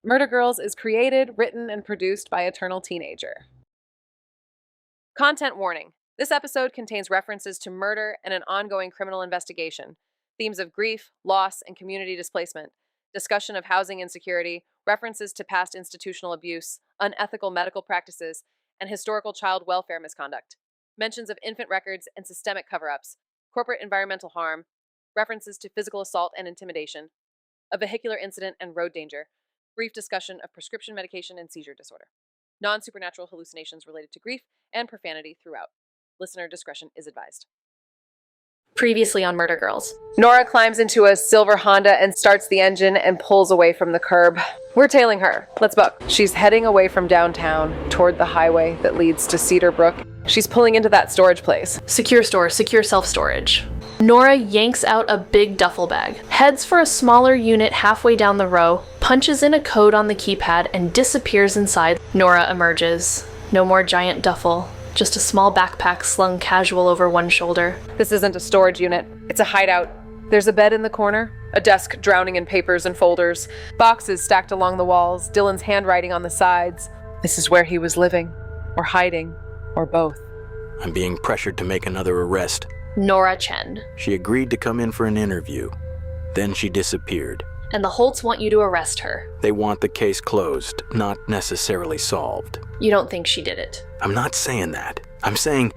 Murder Girls is created, written, and produced by Eternal Teenager. Content warning. This episode contains references to murder and an ongoing criminal investigation, themes of grief, loss, and community displacement, discussion of housing insecurity, references to past institutional abuse, unethical medical practices, and historical child welfare misconduct, mentions of infant records and systemic cover-ups, corporate environmental harm, references to physical assault and intimidation, a vehicular incident and road danger, brief discussion of prescription medication and seizure disorder, non-supernatural hallucinations related to grief, and profanity throughout. Listener discretion is advised. Previously on Murder Girls. Nora climbs into a silver Honda and starts the engine and pulls away from the curb. We're tailing her. Let's book. She's heading away from downtown toward the highway that leads to Cedar Brook. She's pulling into that storage place. Secure store, secure self-storage. Nora yanks out a big duffel bag, heads for a smaller unit halfway down the row, punches in a code on the keypad, and disappears inside. Nora emerges. No more giant duffel. Just a small backpack slung casual over one shoulder. This isn't a storage unit. It's a hideout. There's a bed in the corner, a desk drowning in papers and folders, boxes stacked along the walls, Dylan's handwriting on the sides. This is where he was living, or hiding, or both. I'm being pressured to make another arrest. Nora Chen. She agreed to come in for an interview. Then she disappeared. And the Holts want you to arrest her. They want the case closed, not necessarily solved. You don't think she did it? I'm not saying that. I'm saying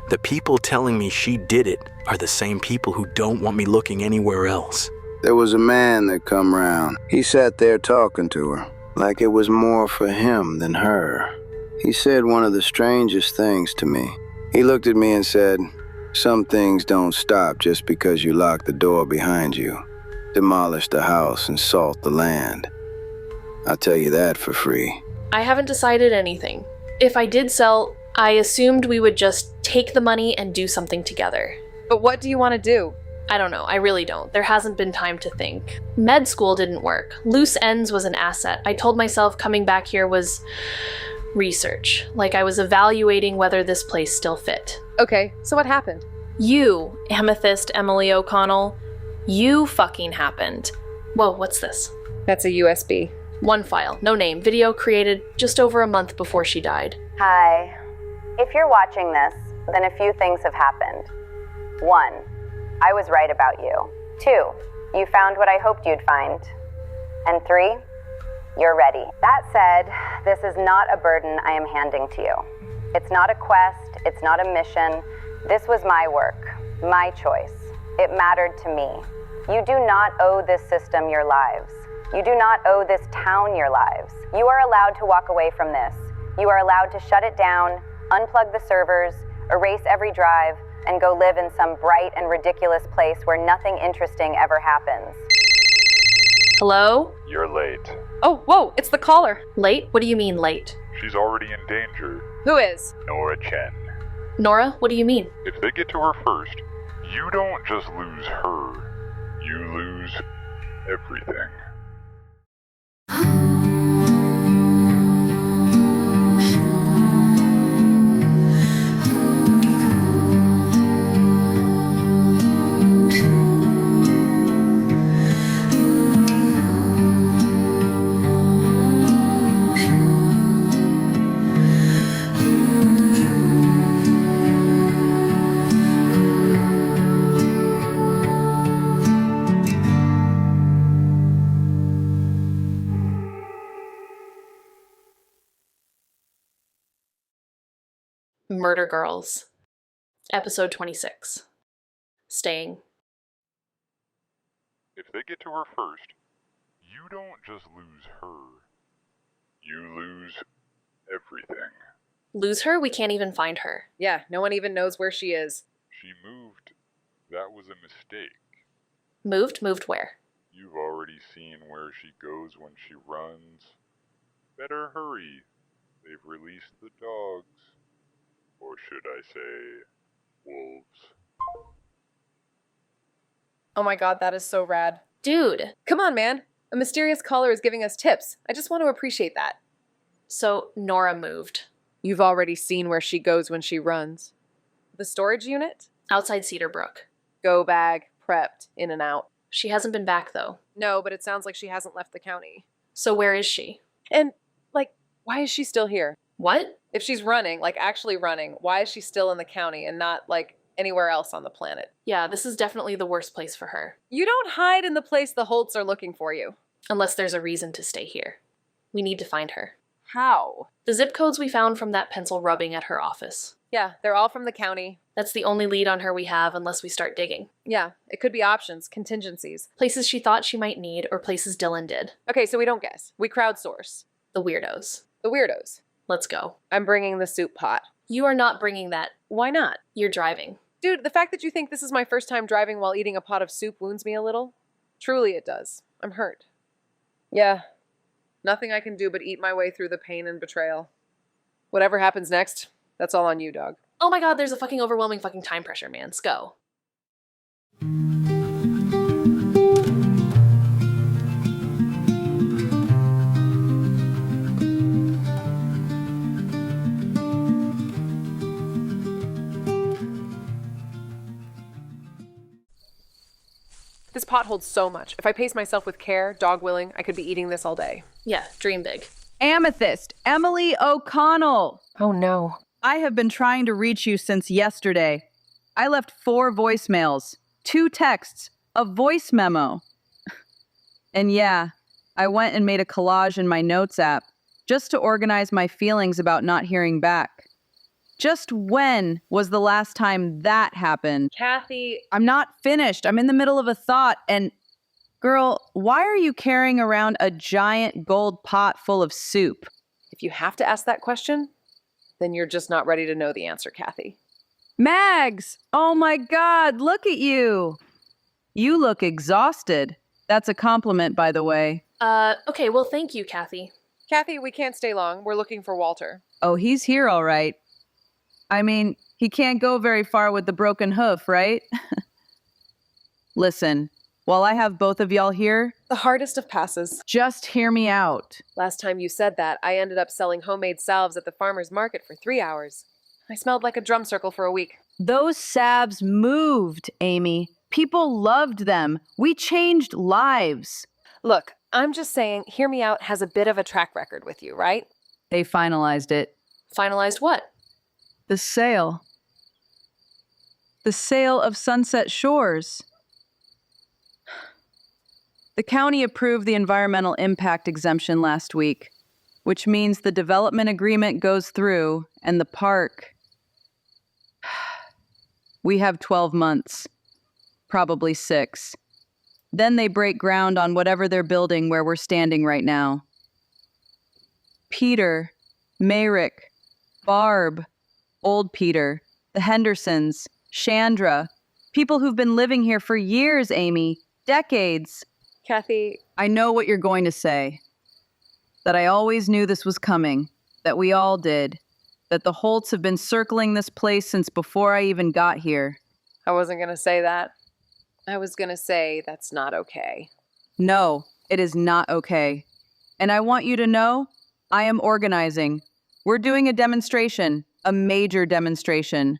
the people telling me she did it are the same people who don't want me looking anywhere else. There was a man that come round. He sat there talking to her, like it was more for him than her. He said one of the strangest things to me. He looked at me and said, "Some things don't stop just because you lock the door behind you. Demolish the house and salt the land. I'll tell you that for free." I haven't decided anything. If I did sell, I assumed we would just take the money and do something together. But what do you want to do? I don't know, I really don't. There hasn't been time to think. Med school didn't work. Loose ends was an asset. I told myself coming back here was research. Like I was evaluating whether this place still fit. Okay, so what happened? You, Amethyst Emily O'Connell, you fucking happened. Whoa, what's this? That's a USB. One file, no name, video created just over a month before she died. Hi. If you're watching this, then a few things have happened. 1, I was right about you. 2, you found what I hoped you'd find. And 3, you're ready. That said, this is not a burden I am handing to you. It's not a quest, it's not a mission. This was my work, my choice. It mattered to me. You do not owe this system your lives. You do not owe this town your lives. You are allowed to walk away from this. You are allowed to shut it down, unplug the servers, erase every drive, and go live in some bright and ridiculous place where nothing interesting ever happens. Hello? You're late. Oh, whoa, it's the caller. Late? What do you mean late? She's already in danger. Who is? Nora Chen. Nora, what do you mean? If they get to her first, you don't just lose her. You lose everything. Murder Girls. Episode 26. Staying. If they get to her first, you don't just lose her. You lose everything. Lose her? We can't even find her. Yeah, no one even knows where she is. She moved. That was a mistake. Moved? Moved where? You've already seen where she goes when she runs. Better hurry. They've released the dogs. Or should I say, wolves. Oh my god, that is so rad. Dude. Come on, man. A mysterious caller is giving us tips. I just want to appreciate that. So, Nora moved. You've already seen where she goes when she runs. The storage unit? Outside Cedar Brook. Go bag, prepped, in and out. She hasn't been back, though. No, but it sounds like she hasn't left the county. So where is she? And, like, why is she still here? What? If she's running, like actually running, why is she still in the county and not, like, anywhere else on the planet? Yeah, this is definitely the worst place for her. You don't hide in the place the Holts are looking for you. Unless there's a reason to stay here. We need to find her. How? The zip codes we found from that pencil rubbing at her office. Yeah, they're all from the county. That's the only lead on her we have unless we start digging. Yeah, it could be options, contingencies. Places she thought she might need or places Dylan did. Okay, so we don't guess. We crowdsource. The weirdos. The weirdos. Let's go. I'm bringing the soup pot. You are not bringing that. Why not? You're driving. Dude, the fact that you think this is my first time driving while eating a pot of soup wounds me a little. Truly it does. I'm hurt. Yeah. Nothing I can do but eat my way through the pain and betrayal. Whatever happens next, that's all on you, dog. Oh my god, there's a fucking overwhelming fucking time pressure, man. Let's go. This pot holds so much. If I pace myself with care, dog willing, I could be eating this all day. Yeah, dream big. Amethyst, Emily O'Connell. Oh no. I have been trying to reach you since yesterday. I left 4 voicemails, 2 texts, a voice memo. And yeah, I went and made a collage in my notes app just to organize my feelings about not hearing back. Just when was the last time that happened? Kathy. I'm not finished. I'm in the middle of a thought. And girl, why are you carrying around a giant gold pot full of soup? If you have to ask that question, then you're just not ready to know the answer, Kathy. Mags! Oh my God, look at you! You look exhausted. That's a compliment, by the way. Okay, well, thank you, Kathy. Kathy, we can't stay long. We're looking for Walter. Oh, he's here all right. I mean, he can't go very far with the broken hoof, right? Listen, while I have both of y'all here, The hardest of passes. just hear me out. Last time you said that, I ended up selling homemade salves at the farmer's market for 3 hours. I smelled like a drum circle for a week. Those salves moved, Amy. People loved them. We changed lives. Look, I'm just saying, Hear Me Out has a bit of a track record with you, right? They finalized it. Finalized what? The sale. The sale of Sunset Shores. The county approved the environmental impact exemption last week, which means the development agreement goes through and the park. We have 12 months, probably 6. Then they break ground on whatever they're building where we're standing right now. Peter, Mayrick, Barb, Old Peter, the Hendersons, Chandra, people who've been living here for years, Amy, decades. Kathy, I know what you're going to say. That I always knew this was coming, that we all did, that the Holts have been circling this place since before I even got here. I wasn't going to say that. I was going to say that's not okay. No, it is not okay. And I want you to know, I am organizing. We're doing a demonstration, a major demonstration.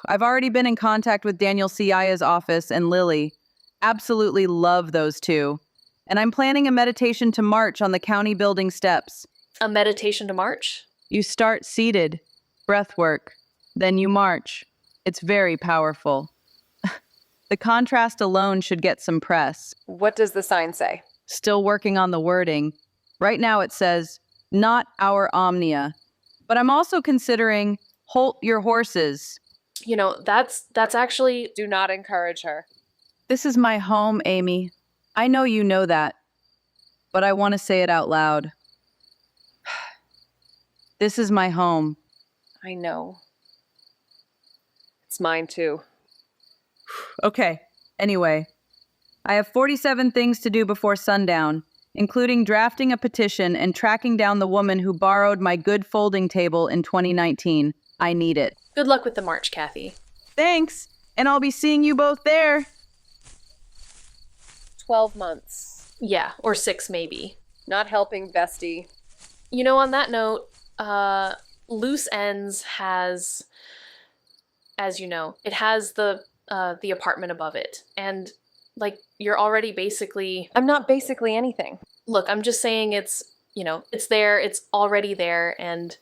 I've already been in contact with Daniel Siaya's office and Lily. Absolutely love those two. And I'm planning a meditation to march on the county building steps. A meditation to march? You start seated, breath work, then you march. It's very powerful. The contrast alone should get some press. What does the sign say? Still working on the wording. Right now it says, not our omnia. But I'm also considering, halt your horses. You know, that's actually... Do not encourage her. This is my home, Amy. I know you know that. But I want to say it out loud. This is my home. I know. It's mine too. Okay, anyway. I have 47 things to do before sundown, including drafting a petition and tracking down the woman who borrowed my good folding table in 2019. I need it. Good luck with the march, Kathy. Thanks, and I'll be seeing you both there. 12 months. Yeah, or 6 maybe. Not helping, bestie. You know, on that note, Loose Ends has, as you know, it has the apartment above it. And, like, you're already basically... I'm not basically anything. Look, I'm just saying it's there, it's already there, and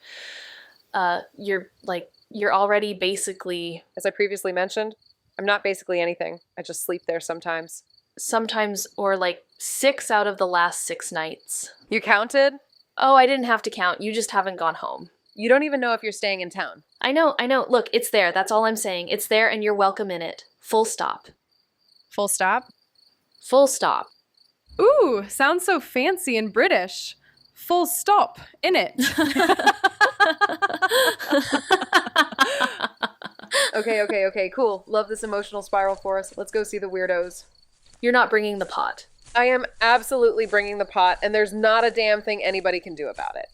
you're already basically, As I previously mentioned, I'm not basically anything. I just sleep there sometimes. sometimes, or like 6 out of the last 6 nights. You counted? Oh, I didn't have to count. You just haven't gone home. You don't even know if you're staying in town. I know. Look, it's there. That's all I'm saying. It's there and you're welcome in it. Full stop. Full stop? Full stop. Ooh, sounds so fancy and British. Full stop, in it. Okay, cool. Love this emotional spiral for us. Let's go see the weirdos. You're not bringing the pot. I am absolutely bringing the pot, and there's not a damn thing anybody can do about it.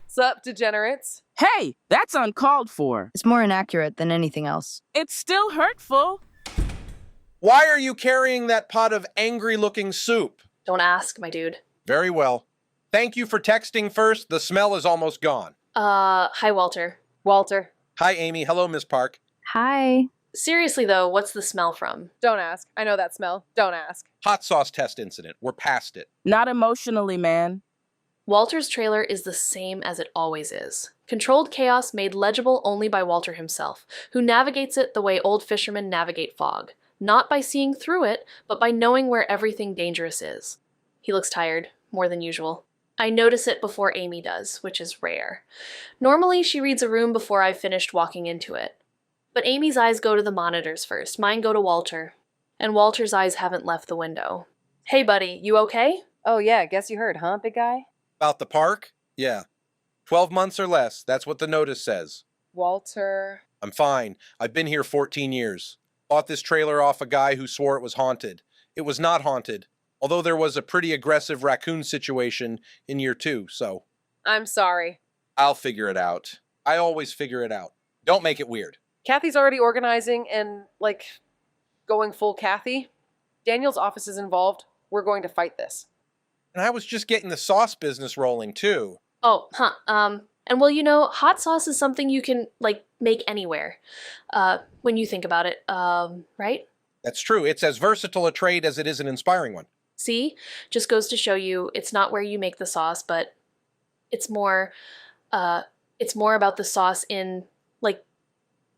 Sup, degenerates? Hey, that's uncalled for. It's more inaccurate than anything else. It's still hurtful. Why are you carrying that pot of angry-looking soup? Don't ask, my dude. Very well. Thank you for texting first. The smell is almost gone. Hi, Walter. Walter. Hi, Amy. Hello, Miss Park. Hi. Seriously, though, what's the smell from? Don't ask. I know that smell. Don't ask. Hot sauce test incident. We're past it. Not emotionally, man. Walter's trailer is the same as it always is. Controlled chaos made legible only by Walter himself, who navigates it the way old fishermen navigate fog. Not by seeing through it, but by knowing where everything dangerous is. He looks tired, more than usual. I notice it before Amy does, which is rare. Normally, she reads a room before I've finished walking into it. But Amy's eyes go to the monitors first, mine go to Walter. And Walter's eyes haven't left the window. Hey buddy, you okay? Oh yeah, guess you heard, huh, big guy? About the park? Yeah. 12 months or less. That's what the notice says. Walter. I'm fine. I've been here 14 years. Bought this trailer off a guy who swore it was haunted. It was not haunted, although there was a pretty aggressive raccoon situation in year 2, so. I'm sorry. I'll figure it out. I always figure it out. Don't make it weird. Kathy's already organizing and, going full Kathy. Daniel's office is involved. We're going to fight this. And I was just getting the sauce business rolling, too. Oh, and well, hot sauce is something you can, make anywhere, when you think about it, right? That's true. It's as versatile a trade as it is an inspiring one. See? Just goes to show you, it's not where you make the sauce, but it's more about the sauce in,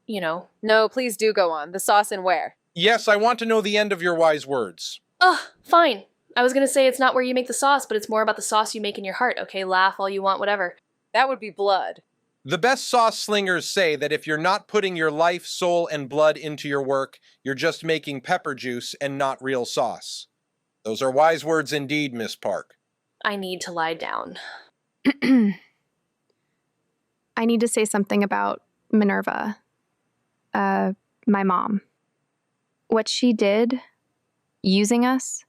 No, please do go on. The sauce in where? Yes, I want to know the end of your wise words. Ugh, fine. I was gonna say it's not where you make the sauce, but it's more about the sauce you make in your heart, okay? Laugh all you want, whatever. That would be blood. The best sauce slingers say that if you're not putting your life, soul, and blood into your work, you're just making pepper juice and not real sauce. Those are wise words indeed, Miss Park. I need to lie down. I need to say something about Minerva. My mom. What she did, using us,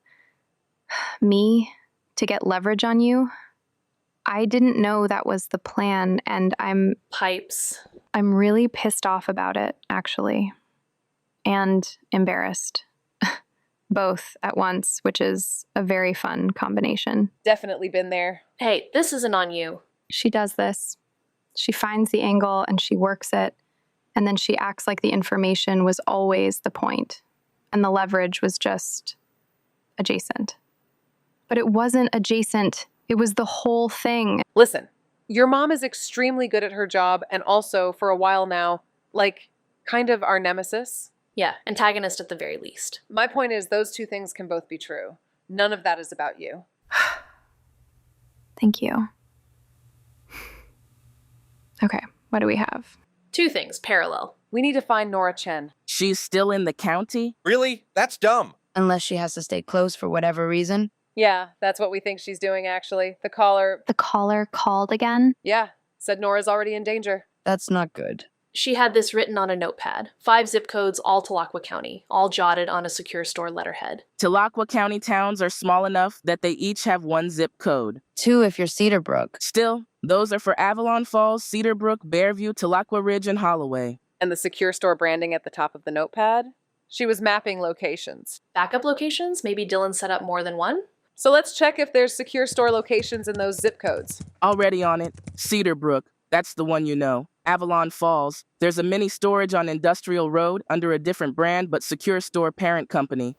me, to get leverage on you, I didn't know that was the plan, and I'm really pissed off about it, actually. And embarrassed. Both at once, which is a very fun combination. Definitely been there. Hey, this isn't on you. She does this. She finds the angle and she works it, and then she acts like the information was always the point, and the leverage was just adjacent. But it wasn't adjacent. It was the whole thing. Listen, your mom is extremely good at her job, and also, for a while now, kind of our nemesis. Yeah, antagonist at the very least. My point is, those two things can both be true. None of that is about you. Thank you. Okay, what do we have? 2 things, parallel. We need to find Nora Chen. She's still in the county? Really? That's dumb. Unless she has to stay close for whatever reason. Yeah, that's what we think she's doing, actually. The caller called again? Yeah, said Nora's already in danger. That's not good. She had this written on a notepad. 5 zip codes, all Tilakwa County, all jotted on a secure store letterhead. Tilakwa County towns are small enough that they each have 1 zip code. 2 if you're Cedarbrook. Still, those are for Avalon Falls, Cedarbrook, Bearview, Tilakwa Ridge, and Holloway. And the secure store branding at the top of the notepad? She was mapping locations. Backup locations? Maybe Dylan set up more than one? So let's check if there's secure store locations in those zip codes. Already on it. Cedar Brook. That's the one you know. Avalon Falls. There's a mini storage on Industrial Road under a different brand but secure store parent company.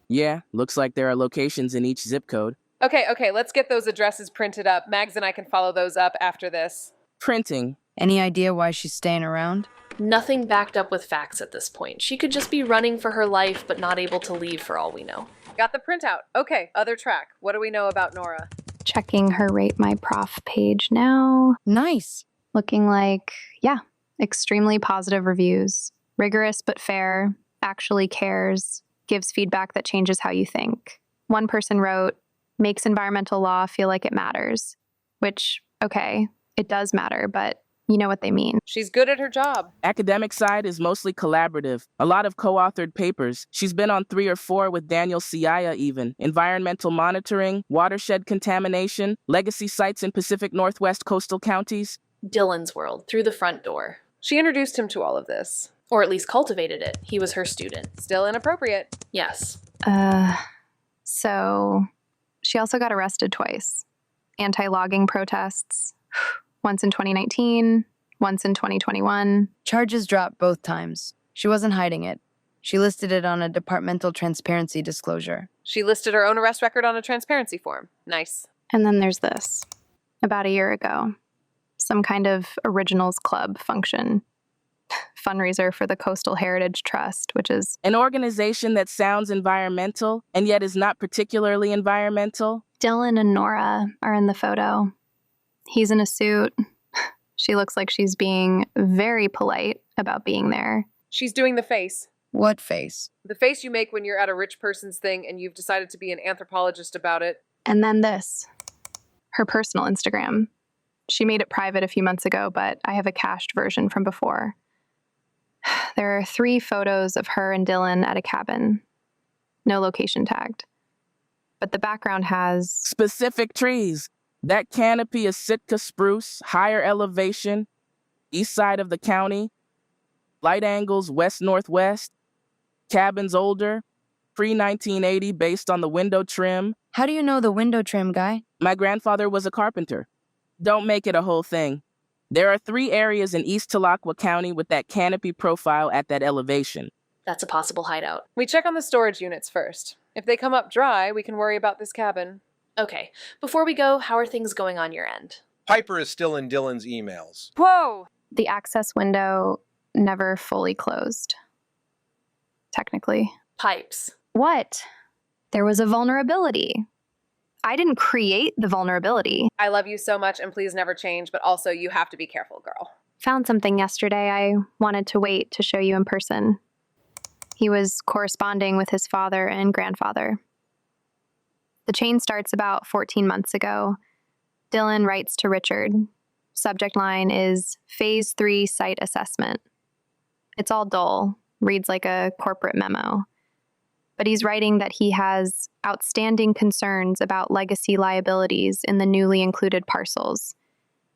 Yeah, looks like there are locations in each zip code. Okay, let's get those addresses printed up. Mags and I can follow those up after this. Printing. Any idea why she's staying around? Nothing backed up with facts at this point. She could just be running for her life but not able to leave for all we know. Got the printout. Okay, other track. What do we know about Nora? Checking her Rate My Prof page now. Nice. Looking like, extremely positive reviews. Rigorous but fair, actually cares, gives feedback that changes how you think. One person wrote, makes environmental law feel like it matters. Which, okay, it does matter, but you know what they mean. She's good at her job. Academic side is mostly collaborative. A lot of co-authored papers. She's been on 3 or 4 with Daniel Siaya even. Environmental monitoring, watershed contamination, legacy sites in Pacific Northwest coastal counties. Dylan's world, through the front door. She introduced him to all of this. Or at least cultivated it. He was her student. Still inappropriate. Yes. So she also got arrested twice. Anti-logging protests. Once in 2019, once in 2021. Charges dropped both times. She wasn't hiding it. She listed it on a departmental transparency disclosure. She listed her own arrest record on a transparency form. Nice. And then there's this. About a year ago. Some kind of Originals Club function. Fundraiser for the Coastal Heritage Trust, which is an organization that sounds environmental and yet is not particularly environmental. Dylan and Nora are in the photo. He's in a suit. She looks like she's being very polite about being there. She's doing the face. What face? The face you make when you're at a rich person's thing and you've decided to be an anthropologist about it. And then this. Her personal Instagram. She made it private a few months ago, but I have a cached version from before. There are 3 photos of her and Dylan at a cabin. No location tagged. But the background has specific trees. That canopy is Sitka spruce, higher elevation, east side of the county, light angles west-northwest, cabins older, pre-1980 based on the window trim. How do you know the window trim, guy? My grandfather was a carpenter. Don't make it a whole thing. There are 3 areas in East Tilakwa County with that canopy profile at that elevation. That's a possible hideout. We check on the storage units first. If they come up dry, we can worry about this cabin. Okay, before we go, how are things going on your end? Piper is still in Dylan's emails. Whoa! the access window never fully closed. Technically. Pipes. What? There was a vulnerability. I didn't create the vulnerability. I love you so much and please never change, but also you have to be careful, girl. Found something yesterday I wanted to wait to show you in person. He was corresponding with his father and grandfather. The chain starts about 14 months ago. Dylan writes to Richard. Subject line is Phase 3 Site Assessment. It's all dull, reads like a corporate memo. But he's writing that he has outstanding concerns about legacy liabilities in the newly included parcels,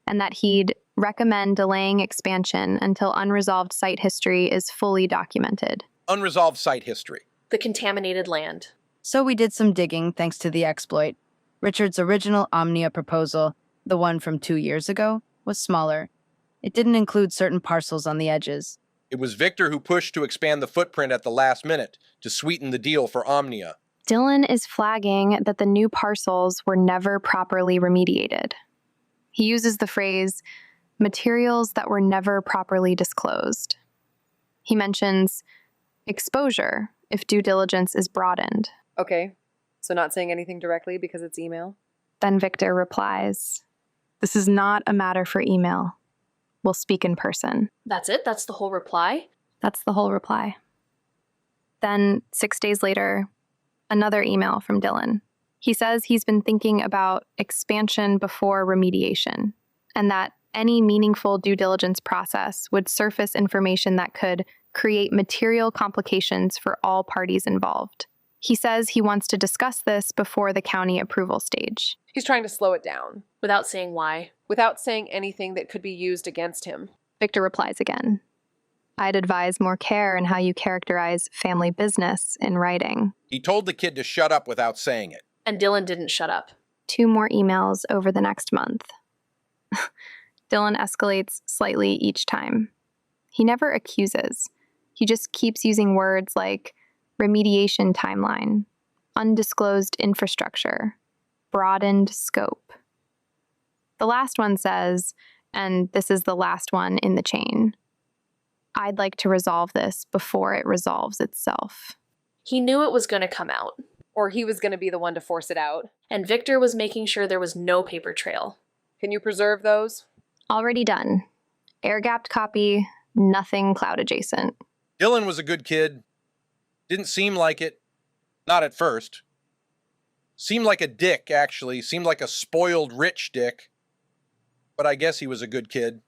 and that he'd recommend delaying expansion until unresolved site history is fully documented. Unresolved site history. The contaminated land. So we did some digging thanks to the exploit. Richard's original Omnia proposal, the one from 2 years ago, was smaller. It didn't include certain parcels on the edges. It was Victor who pushed to expand the footprint at the last minute to sweeten the deal for Omnia. Dylan is flagging that the new parcels were never properly remediated. He uses the phrase, materials that were never properly disclosed. He mentions exposure if due diligence is broadened. Okay, so not saying anything directly because it's email? Then Victor replies, "This is not a matter for email. We'll speak in person." That's it? That's the whole reply? That's the whole reply. Then 6 days later, another email from Dylan. He says he's been thinking about expansion before remediation, and that any meaningful due diligence process would surface information that could create material complications for all parties involved. He says he wants to discuss this before the county approval stage. He's trying to slow it down. Without saying why. Without saying anything that could be used against him. Victor replies again. I'd advise more care in how you characterize family business in writing. He told the kid to shut up without saying it. And Dylan didn't shut up. 2 more emails over the next month. Dylan escalates slightly each time. He never accuses. He just keeps using words like remediation timeline, undisclosed infrastructure, broadened scope. The last one says, and this is the last one in the chain, I'd like to resolve this before it resolves itself. He knew it was going to come out. Or he was going to be the one to force it out. And Victor was making sure there was no paper trail. Can you preserve those? Already done. Air-gapped copy, nothing cloud adjacent. Dylan was a good kid. Didn't seem like it. Not at first. Seemed like a dick, actually. Seemed like a spoiled rich dick. But I guess he was a good kid.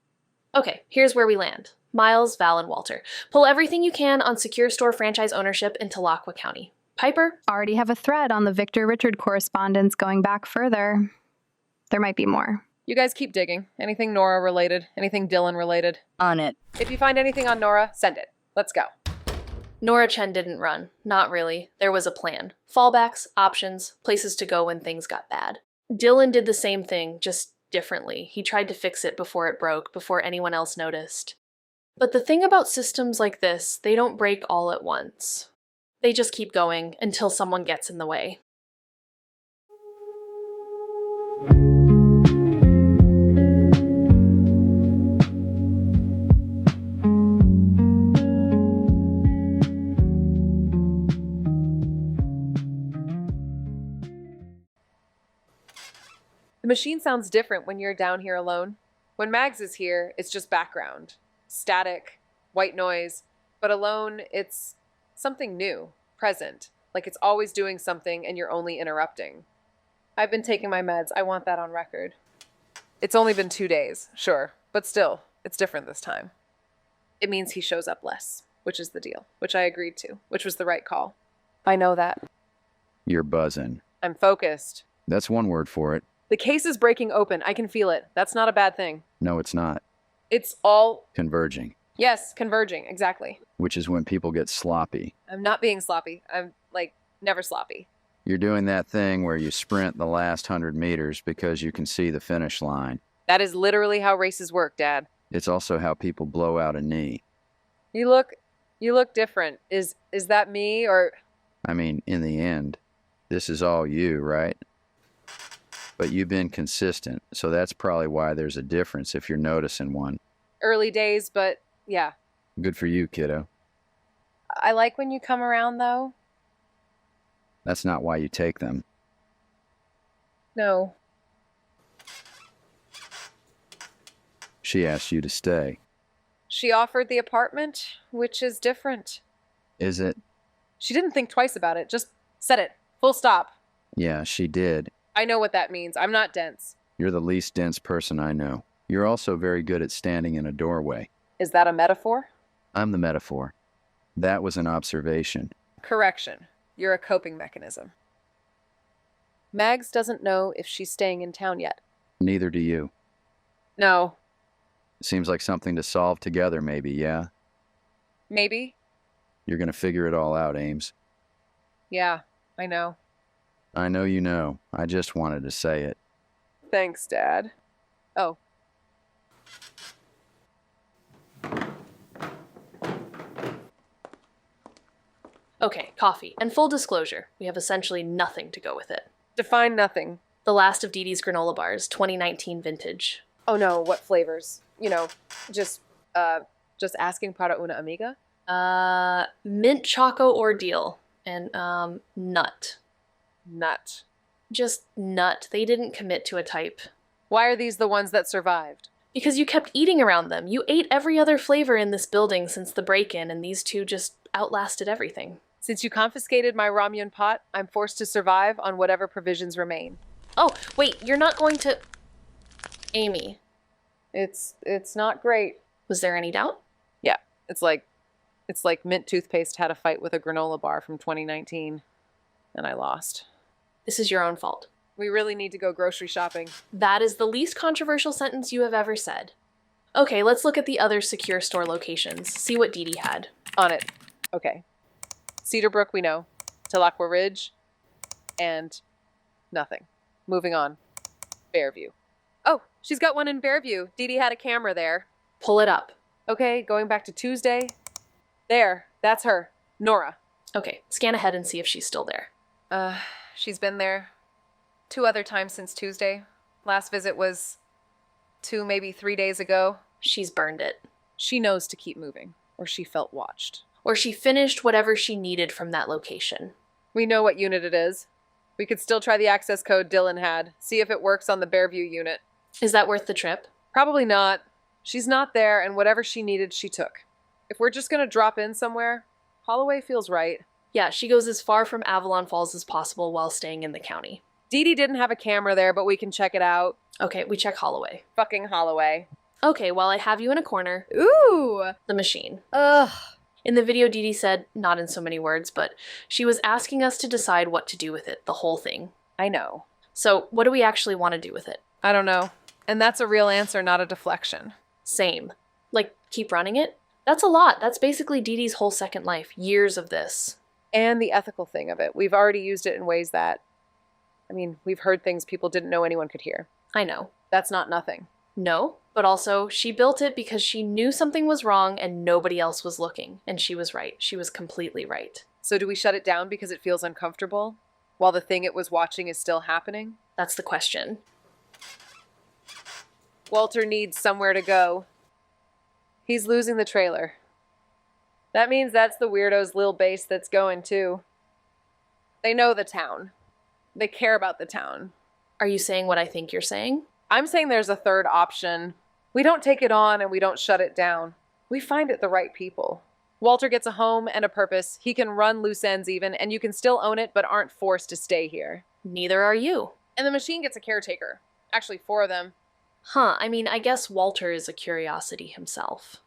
Okay, here's where we land. Miles, Val, and Walter. Pull everything you can on secure store franchise ownership in Tilakwa County. Piper? Already have a thread on the Victor-Richard correspondence going back further. There might be more. You guys keep digging. Anything Nora related, anything Dylan related. On it. If you find anything on Nora, send it. Let's go. Nora Chen didn't run. Not really. There was a plan. Fallbacks, options, places to go when things got bad. Dylan did the same thing, just differently. He tried to fix it before it broke, before anyone else noticed. But the thing about systems like this, they don't break all at once. They just keep going until someone gets in the way. The machine sounds different when you're down here alone. When Mags is here, it's just background. Static, white noise. But alone, it's something new, present. Like it's always doing something and you're only interrupting. I've been taking my meds. I want that on record. It's only been 2 days, sure. But still, it's different this time. It means he shows up less, which is the deal. Which I agreed to, which was the right call. I know that. You're buzzing. I'm focused. That's one word for it. The case is breaking open. I can feel it. That's not a bad thing. No, it's not. It's all... Converging. Yes, converging, exactly. Which is when people get sloppy. I'm not being sloppy. I'm, never sloppy. You're doing that thing where you sprint the last 100 meters because you can see the finish line. That is literally how races work, Dad. It's also how people blow out a knee. You look different. Is that me, or... I mean, in the end, this is all you, right? But you've been consistent, so that's probably why there's a difference if you're noticing one. Early days, but yeah. Good for you, kiddo. I like when you come around, though. That's not why you take them. No. She asked you to stay. She offered the apartment, which is different. Is it? She didn't think twice about it, just said it. Full stop. Yeah, she did. I know what that means. I'm not dense. You're the least dense person I know. You're also very good at standing in a doorway. Is that a metaphor? I'm the metaphor. That was an observation. Correction. You're a coping mechanism. Mags doesn't know if she's staying in town yet. Neither do you. No. Seems like something to solve together, maybe, yeah? Maybe. You're gonna figure it all out, Ames. Yeah, I know. I know you know. I just wanted to say it. Thanks, Dad. Oh. Okay, coffee. And full disclosure, we have essentially nothing to go with it. Define nothing. The last of Dee Dee's granola bars, 2019 vintage. Oh no, what flavors? Just asking para una amiga? Mint choco ordeal. And, nut. Nut. Just nut. They didn't commit to a type. Why are these the ones that survived? Because you kept eating around them. You ate every other flavor in this building since the break-in, and these two just outlasted everything. Since you confiscated my ramen pot, I'm forced to survive on whatever provisions remain. Oh, wait, you're not going to... Amy. It's not great. Was there any doubt? Yeah, it's like mint toothpaste had a fight with a granola bar from 2019, and I lost. This is your own fault. We really need to go grocery shopping. That is the least controversial sentence you have ever said. Okay, let's look at the other secure store locations. See what Dee Dee had. On it. Okay. Cedarbrook, we know. Tilakwa Ridge, and nothing. Moving on. Fairview. Oh, she's got one in Fairview. Dee Dee had a camera there. Pull it up. Okay, going back to Tuesday. There, that's her. Nora. Okay, scan ahead and see if she's still there. She's been there 2 other times since Tuesday. Last visit was 2, maybe 3 days ago. She's burned it. She knows to keep moving, or she felt watched. Or she finished whatever she needed from that location. We know what unit it is. We could still try the access code Dylan had, see if it works on the Bearview unit. Is that worth the trip? Probably not. She's not there, and whatever she needed, she took. If we're just gonna drop in somewhere, Holloway feels right. Yeah, she goes as far from Avalon Falls as possible while staying in the county. Dee Dee didn't have a camera there, but we can check it out. Okay, we check Holloway. Fucking Holloway. Okay, while I have you in a corner. Ooh! The machine. Ugh. In the video, Dee Dee said, not in so many words, but she was asking us to decide what to do with it, the whole thing. I know. So, what do we actually want to do with it? I don't know. And that's a real answer, not a deflection. Same. Like, keep running it? That's a lot. That's basically Dee Dee's whole second life. Years of this. And the ethical thing of it. We've already used it in ways that... I mean, we've heard things people didn't know anyone could hear. I know. That's not nothing. No, but also, she built it because she knew something was wrong and nobody else was looking. And she was right. She was completely right. So do we shut it down because it feels uncomfortable? While the thing it was watching is still happening? That's the question. Walter needs somewhere to go. He's losing the trailer. That means that's the weirdo's lil base that's going too. They know the town. They care about the town. Are you saying what I think you're saying? I'm saying there's a third option. We don't take it on and we don't shut it down. We find it the right people. Walter gets a home and a purpose. He can run loose ends even, and you can still own it but aren't forced to stay here. Neither are you. And the machine gets a caretaker. Actually, 4 of them. Huh, I mean, I guess Walter is a curiosity himself.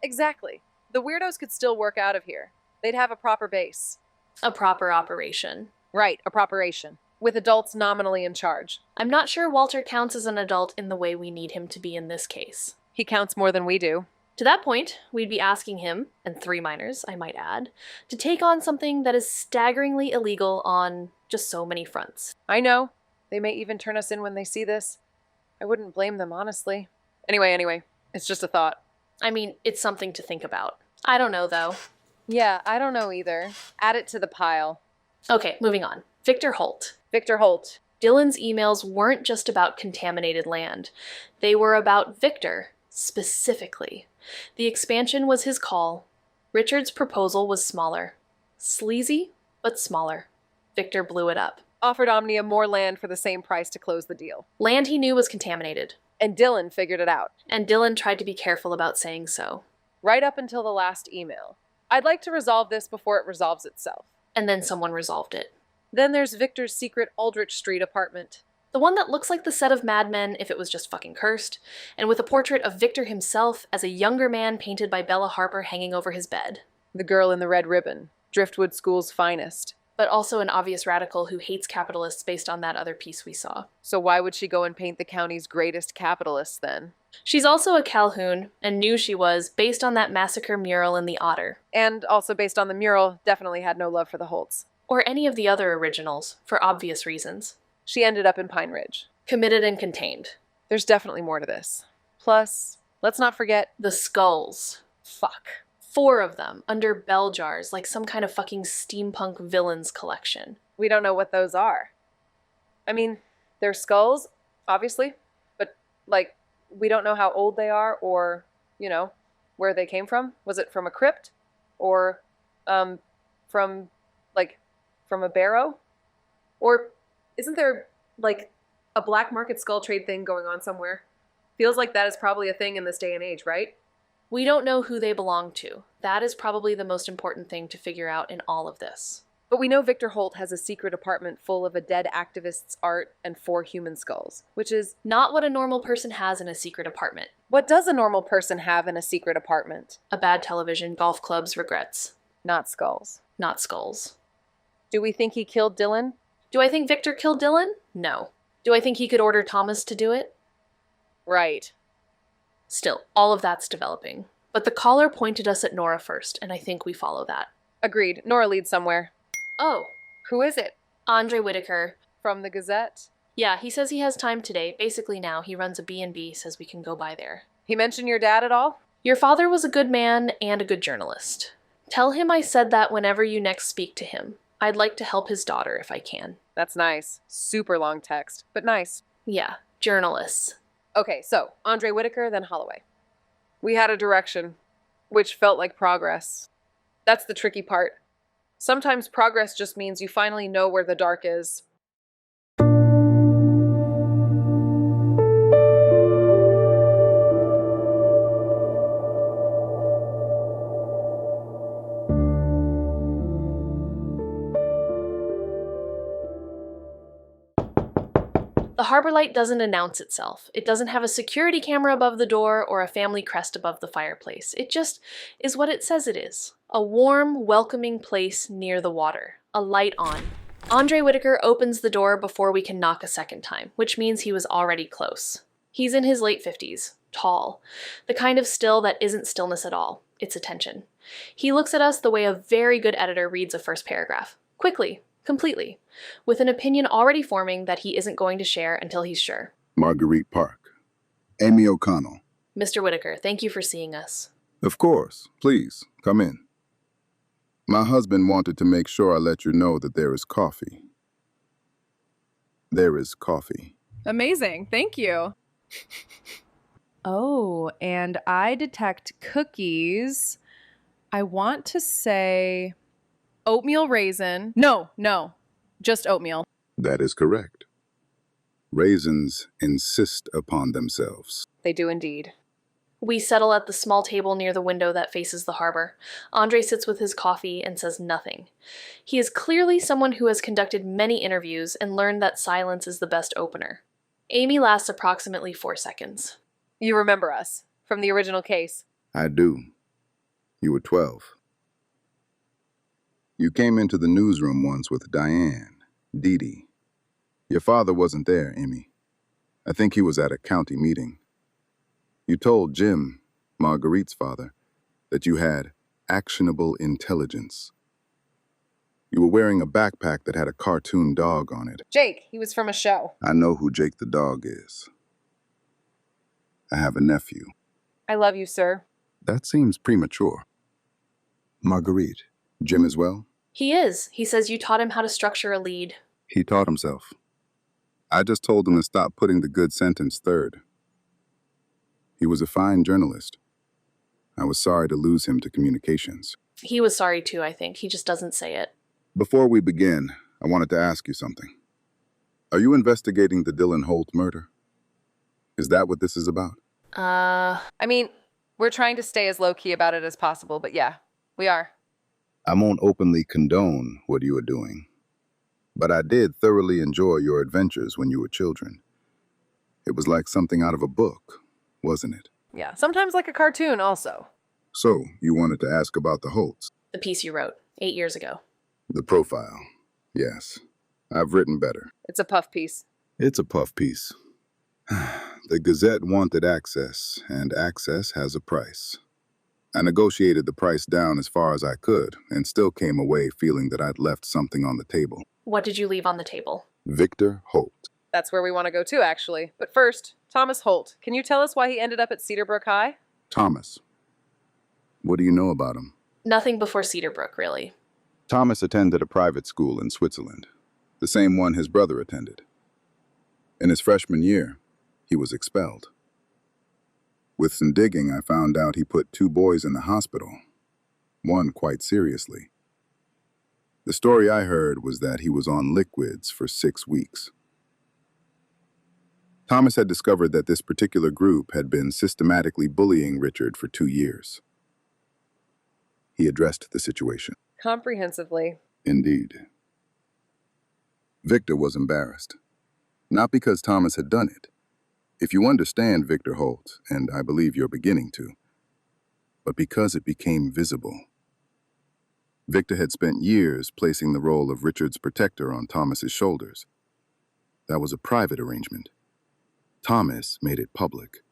Exactly. The weirdos could still work out of here. They'd have a proper base. A proper operation. Right, a properation. With adults nominally in charge. I'm not sure Walter counts as an adult in the way we need him to be in this case. He counts more than we do. To that point, we'd be asking him, and 3 minors, I might add, to take on something that is staggeringly illegal on just so many fronts. I know. They may even turn us in when they see this. I wouldn't blame them, honestly. Anyway, it's just a thought. I mean, it's something to think about. I don't know, though. Yeah, I don't know either. Add it to the pile. Okay, moving on. Victor Holt. Victor Holt. Dylan's emails weren't just about contaminated land. They were about Victor, specifically. The expansion was his call. Richard's proposal was smaller. Sleazy, but smaller. Victor blew it up. Offered Omnia more land for the same price to close the deal. Land he knew was contaminated. And Dylan figured it out. And Dylan tried to be careful about saying so. Right up until the last email. I'd like to resolve this before it resolves itself. And then someone resolved it. Then there's Victor's secret Aldrich Street apartment. The one that looks like the set of Mad Men if it was just fucking cursed, and with a portrait of Victor himself as a younger man painted by Bella Harper hanging over his bed. The girl in the red ribbon. Driftwood School's finest. But also an obvious radical who hates capitalists based on that other piece we saw. So why would she go and paint the county's greatest capitalists then? She's also a Calhoun, and knew she was, based on that massacre mural in the Otter. And also based on the mural, definitely had no love for the Holts. Or any of the other originals, for obvious reasons. She ended up in Pine Ridge. Committed and contained. There's definitely more to this. Plus, let's not forget... the skulls. Fuck. 4 of them, under bell jars, like some kind of fucking steampunk villains collection. We don't know what those are. I mean, they're skulls, obviously, but, like, we don't know how old they are or, you know, where they came from. Was it from a crypt? Or, from a barrow? Or isn't there, like, a black market skull trade thing going on somewhere? Feels like that is probably a thing in this day and age, right? We don't know who they belong to. That is probably the most important thing to figure out in all of this. But we know Victor Holt has a secret apartment full of a dead activist's art and 4 human skulls, which is not what a normal person has in a secret apartment. What does a normal person have in a secret apartment? A bad television, golf clubs, regrets. Not skulls. Not skulls. Do we think he killed Dylan? Do I think Victor killed Dylan? No. Do I think he could order Thomas to do it? Right. Still, all of that's developing. But the caller pointed us at Nora first, and I think we follow that. Agreed. Nora leads somewhere. Oh, Who is it? Andre Whitaker. From the Gazette? Yeah, he says he has time today. Basically now, he runs a B&B, says we can go by there. He mentioned your dad at all? Your father was a good man and a good journalist. Tell him I said that whenever you next speak to him. I'd like to help his daughter if I can. That's nice. Super long text, but nice. Yeah, journalists. Okay, so Andre Whitaker, then Holloway. We had a direction, which felt like progress. That's the tricky part. Sometimes progress just means you finally know where the dark is. The harbor light doesn't announce itself. It doesn't have a security camera above the door or a family crest above the fireplace. It just is what it says it is. A warm, welcoming place near the water. A light on. Andre Whitaker opens the door before we can knock a second time, which means he was already close. He's in his late 50s, tall. The kind of still that isn't stillness at all. It's attention. He looks at us the way a very good editor reads a first paragraph. Quickly. Completely, with an opinion already forming that he isn't going to share until he's sure. Marguerite Park. Amy O'Connell. Mr. Whitaker, thank you for seeing us. Of course. Please, come in. My husband wanted to make sure I let you know that there is coffee. There is coffee. Amazing. Thank you. Oh, and I detect cookies. I want to say oatmeal raisin. No, just oatmeal. That is correct. Raisins insist upon themselves. They do indeed. We settle at the small table near the window that faces the harbor. Andre sits with his coffee and says nothing. He is clearly someone who has conducted many interviews and learned that silence is the best opener. Amy lasts approximately 4 seconds. You remember us from the original case? I do. You were 12. You came into the newsroom once with Diane, Dee Dee. Your father wasn't there, Amy. I think he was at a county meeting. You told Jim, Marguerite's father, that you had actionable intelligence. You were wearing a backpack that had a cartoon dog on it. Jake, he was from a show. I know who Jake the dog is. I have a nephew. I love you, sir. That seems premature. Marguerite, Jim as well? He is. He says you taught him how to structure a lead. He taught himself. I just told him to stop putting the good sentence third. He was a fine journalist. I was sorry to lose him to communications. He was sorry too, I think. He just doesn't say it. Before we begin, I wanted to ask you something. Are you investigating the Dylan Holt murder? Is that what this is about? I mean, we're trying to stay as low-key about it as possible, but yeah, we are. I won't openly condone what you are doing, but I did thoroughly enjoy your adventures when you were children. It was like something out of a book, wasn't it? Yeah, sometimes like a cartoon also. So, you wanted to ask about the Holts? The piece you wrote 8 years ago. The profile. Yes. I've written better. It's a puff piece. It's a puff piece. The Gazette wanted access, and access has a price. I negotiated the price down as far as I could, and still came away feeling that I'd left something on the table. What did you leave on the table? Victor Holt. That's where we want to go too, actually. But first, Thomas Holt. Can you tell us why he ended up at Cedarbrook High? Thomas. What do you know about him? Nothing before Cedarbrook, really. Thomas attended a private school in Switzerland, the same one his brother attended. In his freshman year, he was expelled. With some digging, I found out he put 2 boys in the hospital, one quite seriously. The story I heard was that he was on liquids for 6 weeks. Thomas had discovered that this particular group had been systematically bullying Richard for 2 years. He addressed the situation. Comprehensively. Indeed. Victor was embarrassed. Not because Thomas had done it. If you understand Victor Holt, and I believe you're beginning to, but because it became visible. Victor had spent years placing the role of Richard's protector on Thomas's shoulders. That was a private arrangement. Thomas made it public.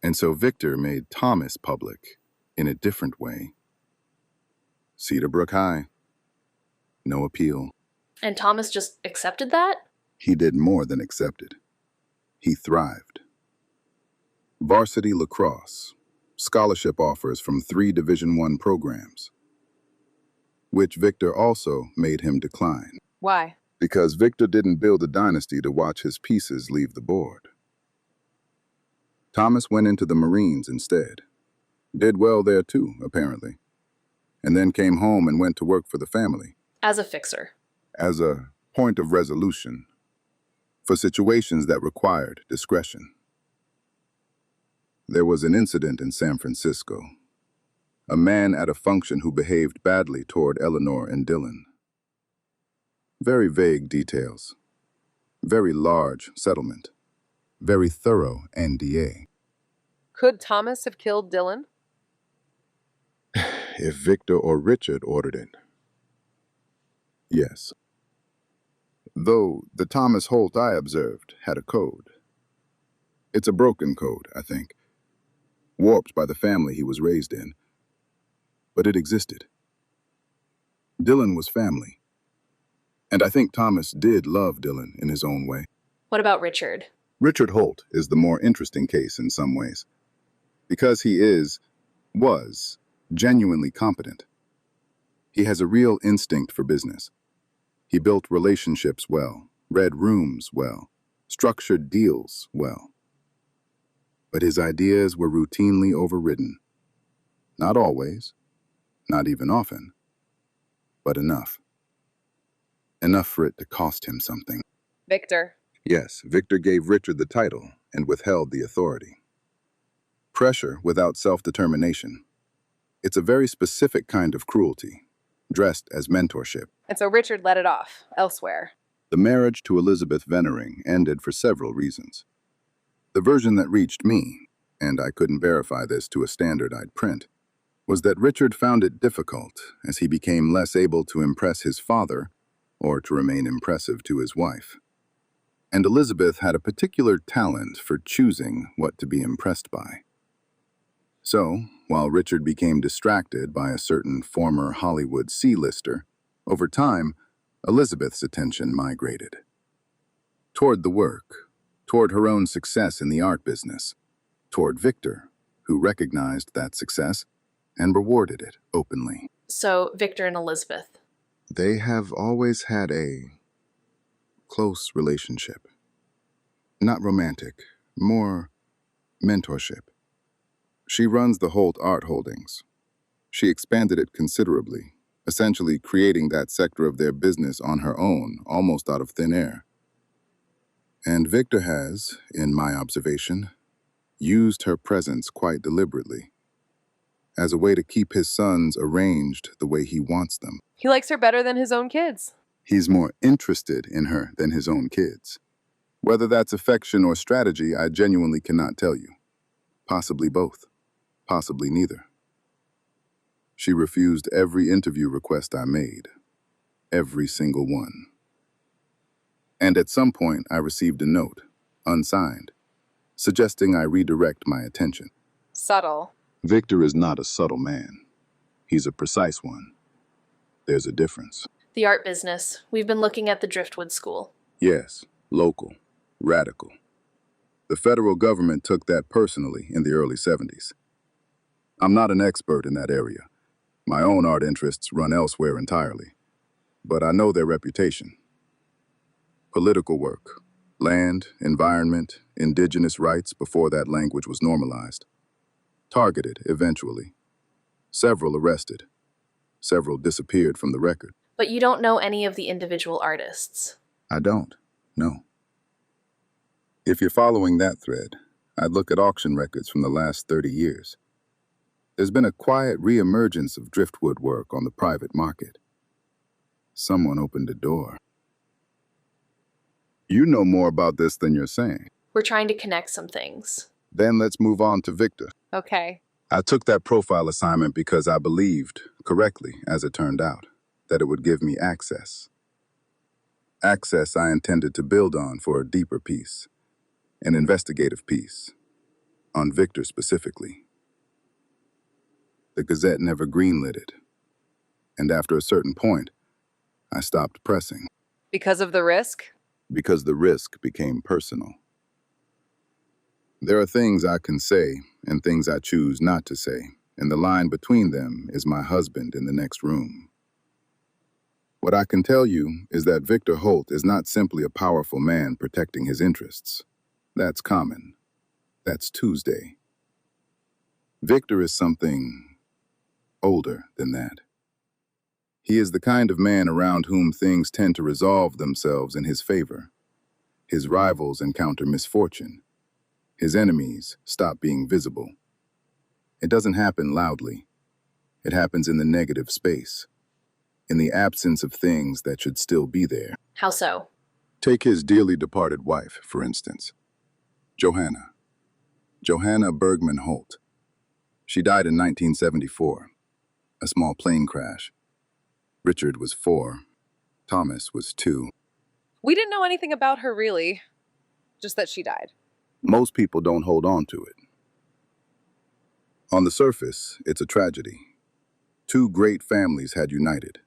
And so Victor made Thomas public in a different way. Cedar Brook High. No appeal. And Thomas just accepted that? He did more than accepted. He thrived. Varsity lacrosse, scholarship offers from 3 Division I programs, which Victor also made him decline. Why? Because Victor didn't build a dynasty to watch his pieces leave the board. Thomas went into the Marines instead. Did well there too, apparently. And then came home and went to work for the family. As a fixer. As a point of resolution for situations that required discretion. There was an incident in San Francisco. A man at a function who behaved badly toward Eleanor and Dylan. Very vague details. Very large settlement. Very thorough NDA. Could Thomas have killed Dylan? If Victor or Richard ordered it. Yes. Though the Thomas Holt I observed had a code. It's a broken code, I think. Warped by the family he was raised in. But it existed. Dylan was family. And I think Thomas did love Dylan in his own way. What about Richard? Richard Holt is the more interesting case in some ways. Because he was, genuinely competent. He has a real instinct for business. He built relationships well, read rooms well, structured deals well. But his ideas were routinely overridden. Not always, not even often, but enough. Enough for it to cost him something. Victor. Yes, Victor gave Richard the title and withheld the authority. Pressure without self-determination. It's a very specific kind of cruelty, dressed as mentorship. And so Richard let it off elsewhere. The marriage to Elizabeth Vennering ended for several reasons. The version that reached me, and I couldn't verify this to a standard I'd print, was that Richard found it difficult as he became less able to impress his father or to remain impressive to his wife. And Elizabeth had a particular talent for choosing what to be impressed by. So, while Richard became distracted by a certain former Hollywood C-lister, over time, Elizabeth's attention migrated. Toward the work, toward her own success in the art business, toward Victor, who recognized that success and rewarded it openly. So, Victor and Elizabeth. They have always had a close relationship. Not romantic, more mentorship. She runs the Holt Art Holdings. She expanded it considerably, essentially creating that sector of their business on her own, almost out of thin air. And Victor has, in my observation, used her presence quite deliberately, as a way to keep his sons arranged the way he wants them. He likes her better than his own kids. He's more interested in her than his own kids. Whether that's affection or strategy, I genuinely cannot tell you. Possibly both. Possibly neither. She refused every interview request I made. Every single one. And at some point, I received a note, unsigned, suggesting I redirect my attention. Subtle. Victor is not a subtle man. He's a precise one. There's a difference. The art business. We've been looking at the Driftwood School. Yes, local, radical. The federal government took that personally in the early 70s. I'm not an expert in that area. My own art interests run elsewhere entirely. But I know their reputation. Political work, land, environment, indigenous rights before that language was normalized. Targeted, eventually. Several arrested. Several disappeared from the record. But you don't know any of the individual artists. I don't, no. If you're following that thread, I'd look at auction records from the last 30 years. There's been a quiet reemergence of driftwood work on the private market. Someone opened a door. You know more about this than you're saying. We're trying to connect some things. Then let's move on to Victor. Okay. I took that profile assignment because I believed, correctly as it turned out, that it would give me access. Access I intended to build on for a deeper piece, an investigative piece, on Victor specifically. The Gazette never greenlit it, and after a certain point, I stopped pressing. Because of the risk? Because the risk became personal. There are things I can say and things I choose not to say, and the line between them is my husband in the next room. What I can tell you is that Victor Holt is not simply a powerful man protecting his interests. That's common. That's Tuesday. Victor is something older than that. He is the kind of man around whom things tend to resolve themselves in his favor. His rivals encounter misfortune. His enemies stop being visible. It doesn't happen loudly. It happens in the negative space, in the absence of things that should still be there. How so? Take his dearly departed wife, for instance. Johanna Bergman Holt. She died in 1974. A small plane crash. Richard was 4. Thomas was 2. We didn't know anything about her, really. Just that she died. Most people don't hold on to it. On the surface, it's a tragedy. 2 great families had united.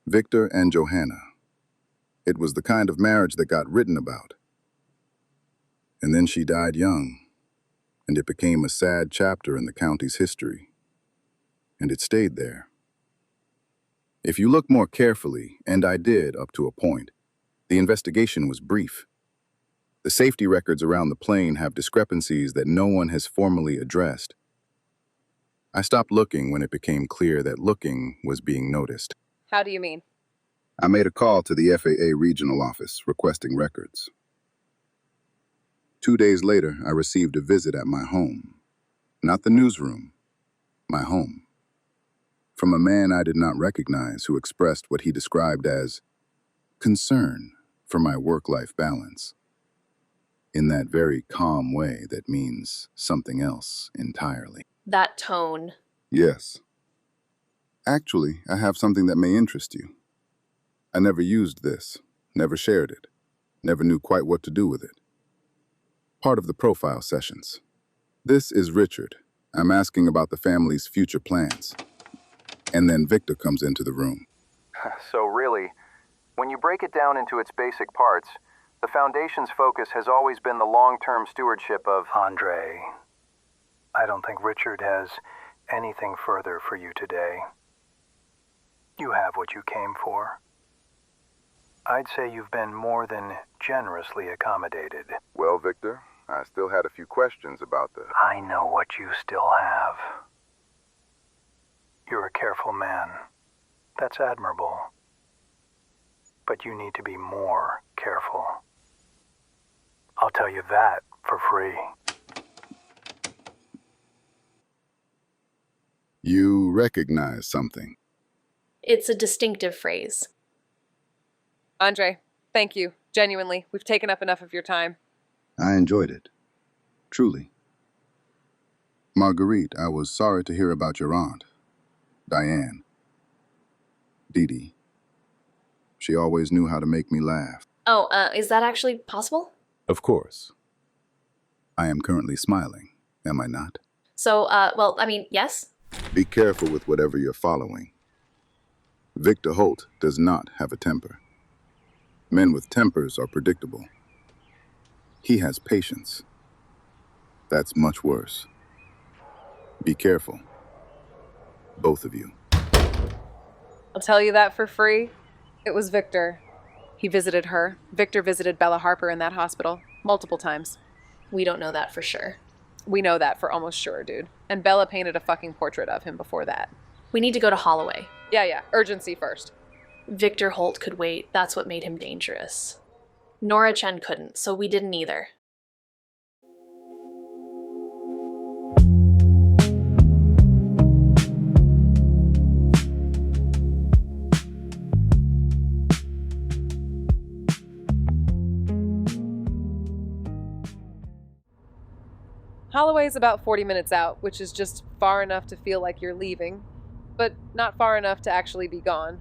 Victor and Johanna. It was the kind of marriage that got written about. And then she died young, and it became a sad chapter in the county's history. And it stayed there. If you look more carefully, and I did up to a point, the investigation was brief. The safety records around the plane have discrepancies that no one has formally addressed. I stopped looking when it became clear that looking was being noticed. How do you mean? I made a call to the FAA regional office requesting records. 2 days later, I received a visit at my home. Not the newsroom, my home. From a man I did not recognize who expressed what he described as concern for my work-life balance. In that very calm way that means something else entirely. That tone. Yes. Actually, I have something that may interest you. I never used this, never shared it, never knew quite what to do with it. Part of the profile sessions. This is Richard. I'm asking about the family's future plans. And then Victor comes into the room. So really, when you break it down into its basic parts, the Foundation's focus has always been the long-term stewardship of... Andre, I don't think Richard has anything further for you today. You have what you came for. I'd say you've been more than generously accommodated. Well, Victor, I still had a few questions about the... I know what you still have. You're a careful man. That's admirable. But you need to be more careful. I'll tell you that for free. You recognize something. It's a distinctive phrase. Andre, thank you. Genuinely, we've taken up enough of your time. I enjoyed it. Truly. Marguerite, I was sorry to hear about your aunt. Diane. Dee Dee. She always knew how to make me laugh. Oh, is that actually possible? Of course. I am currently smiling, am I not? So, well, I mean, yes? Be careful with whatever you're following. Victor Holt does not have a temper. Men with tempers are predictable. He has patience. That's much worse. Be careful. Both of you. I'll tell you that for free. It was Victor. He visited her. Victor visited Bella Harper in that hospital multiple times. We don't know that for sure. We know that for almost sure, dude. And Bella painted a fucking portrait of him before that. We need to go to Holloway. Yeah. Urgency first. Victor Holt could wait. That's what made him dangerous. Nora Chen couldn't, so we didn't either. Holloway's about 40 minutes out, which is just far enough to feel like you're leaving, but not far enough to actually be gone.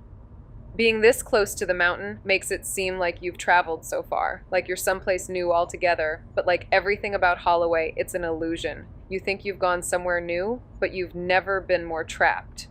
Being this close to the mountain makes it seem like you've traveled so far, like you're someplace new altogether, but like everything about Holloway, it's an illusion. You think you've gone somewhere new, but you've never been more trapped.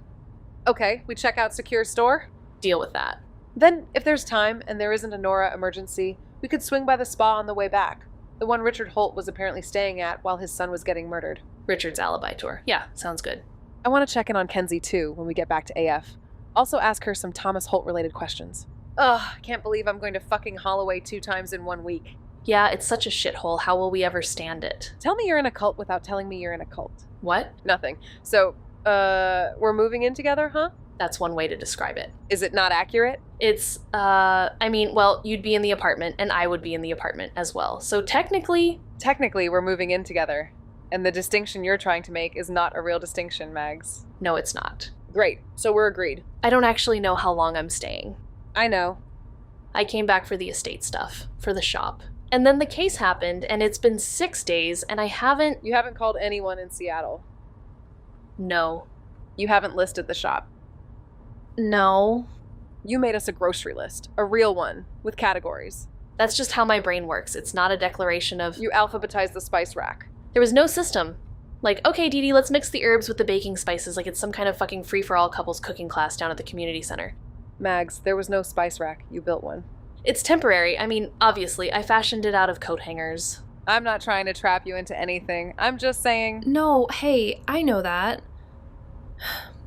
Okay, we check out secure store? Deal with that. Then, if there's time and there isn't a Nora emergency, we could swing by the spa on the way back. The one Richard Holt was apparently staying at while his son was getting murdered. Richard's alibi tour. Yeah, sounds good. I want to check in on Kenzie too when we get back to AF. Also ask her some Thomas Holt related questions. Ugh, I can't believe I'm going to fucking Holloway 2 times in 1 week. Yeah, it's such a shithole. How will we ever stand it? Tell me you're in a cult without telling me you're in a cult. What? Nothing. So, we're moving in together, huh? That's one way to describe it. Is it not accurate? It's, well, you'd be in the apartment and I would be in the apartment as well. So technically... Technically, we're moving in together. And the distinction you're trying to make is not a real distinction, Mags. No, it's not. Great. So we're agreed. I don't actually know how long I'm staying. I know. I came back for the estate stuff, for the shop. And then the case happened, and it's been 6 days, and I haven't... You haven't called anyone in Seattle? No. You haven't listed the shop? No. You made us a grocery list. A real one, with categories. That's just how my brain works. It's not a declaration of... You alphabetized the spice rack. There was no system. Like, okay, Dee Dee, let's mix the herbs with the baking spices like it's some kind of fucking free-for-all couples cooking class down at the community center. Mags, there was no spice rack. You built one. It's temporary. I mean, obviously, I fashioned it out of coat hangers. I'm not trying to trap you into anything. I'm just saying... No, hey, I know that.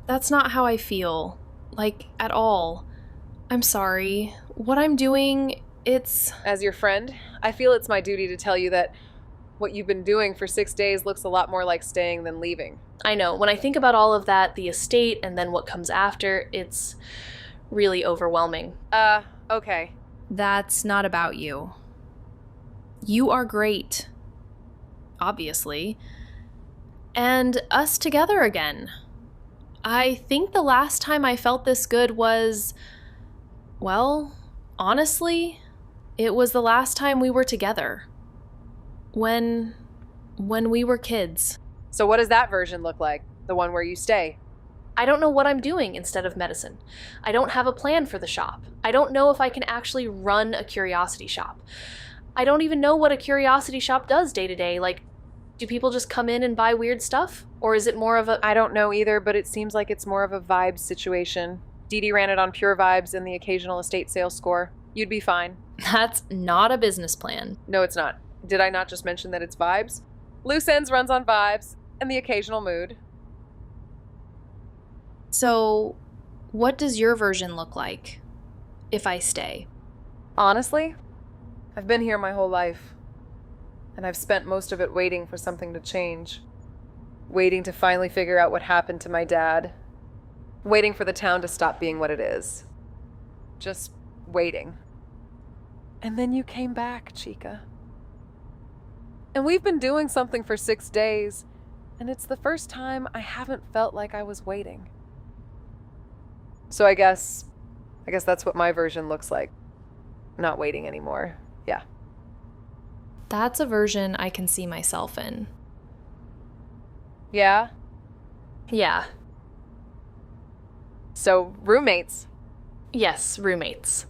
That's not how I feel. Like, at all. I'm sorry. What I'm doing, it's... As your friend, I feel it's my duty to tell you that what you've been doing for 6 days looks a lot more like staying than leaving. I know. When I think about all of that, the estate, and then what comes after, it's really overwhelming. Okay. That's not about you. You are great. Obviously. And us together again. I think the last time I felt this good was... Well, honestly, it was the last time we were together. When we were kids. So what does that version look like? The one where you stay? I don't know what I'm doing instead of medicine. I don't have a plan for the shop. I don't know if I can actually run a curiosity shop. I don't even know what a curiosity shop does day to day. Like, do people just come in and buy weird stuff? Or is it more of a... I don't know either, but it seems like it's more of a vibes situation. Dee Dee ran it on pure vibes and the occasional estate sales score. You'd be fine. That's not a business plan. No, it's not. Did I not just mention that it's vibes? Loose ends runs on vibes and the occasional mood. So, what does your version look like if I stay? Honestly, I've been here my whole life, and I've spent most of it waiting for something to change. Waiting to finally figure out what happened to my dad. Waiting for the town to stop being what it is. Just waiting. And then you came back, Chica. And we've been doing something for 6 days, and it's the first time I haven't felt like I was waiting. So I guess that's what my version looks like. Not waiting anymore. Yeah. That's a version I can see myself in. Yeah? Yeah. So, roommates? Yes, roommates.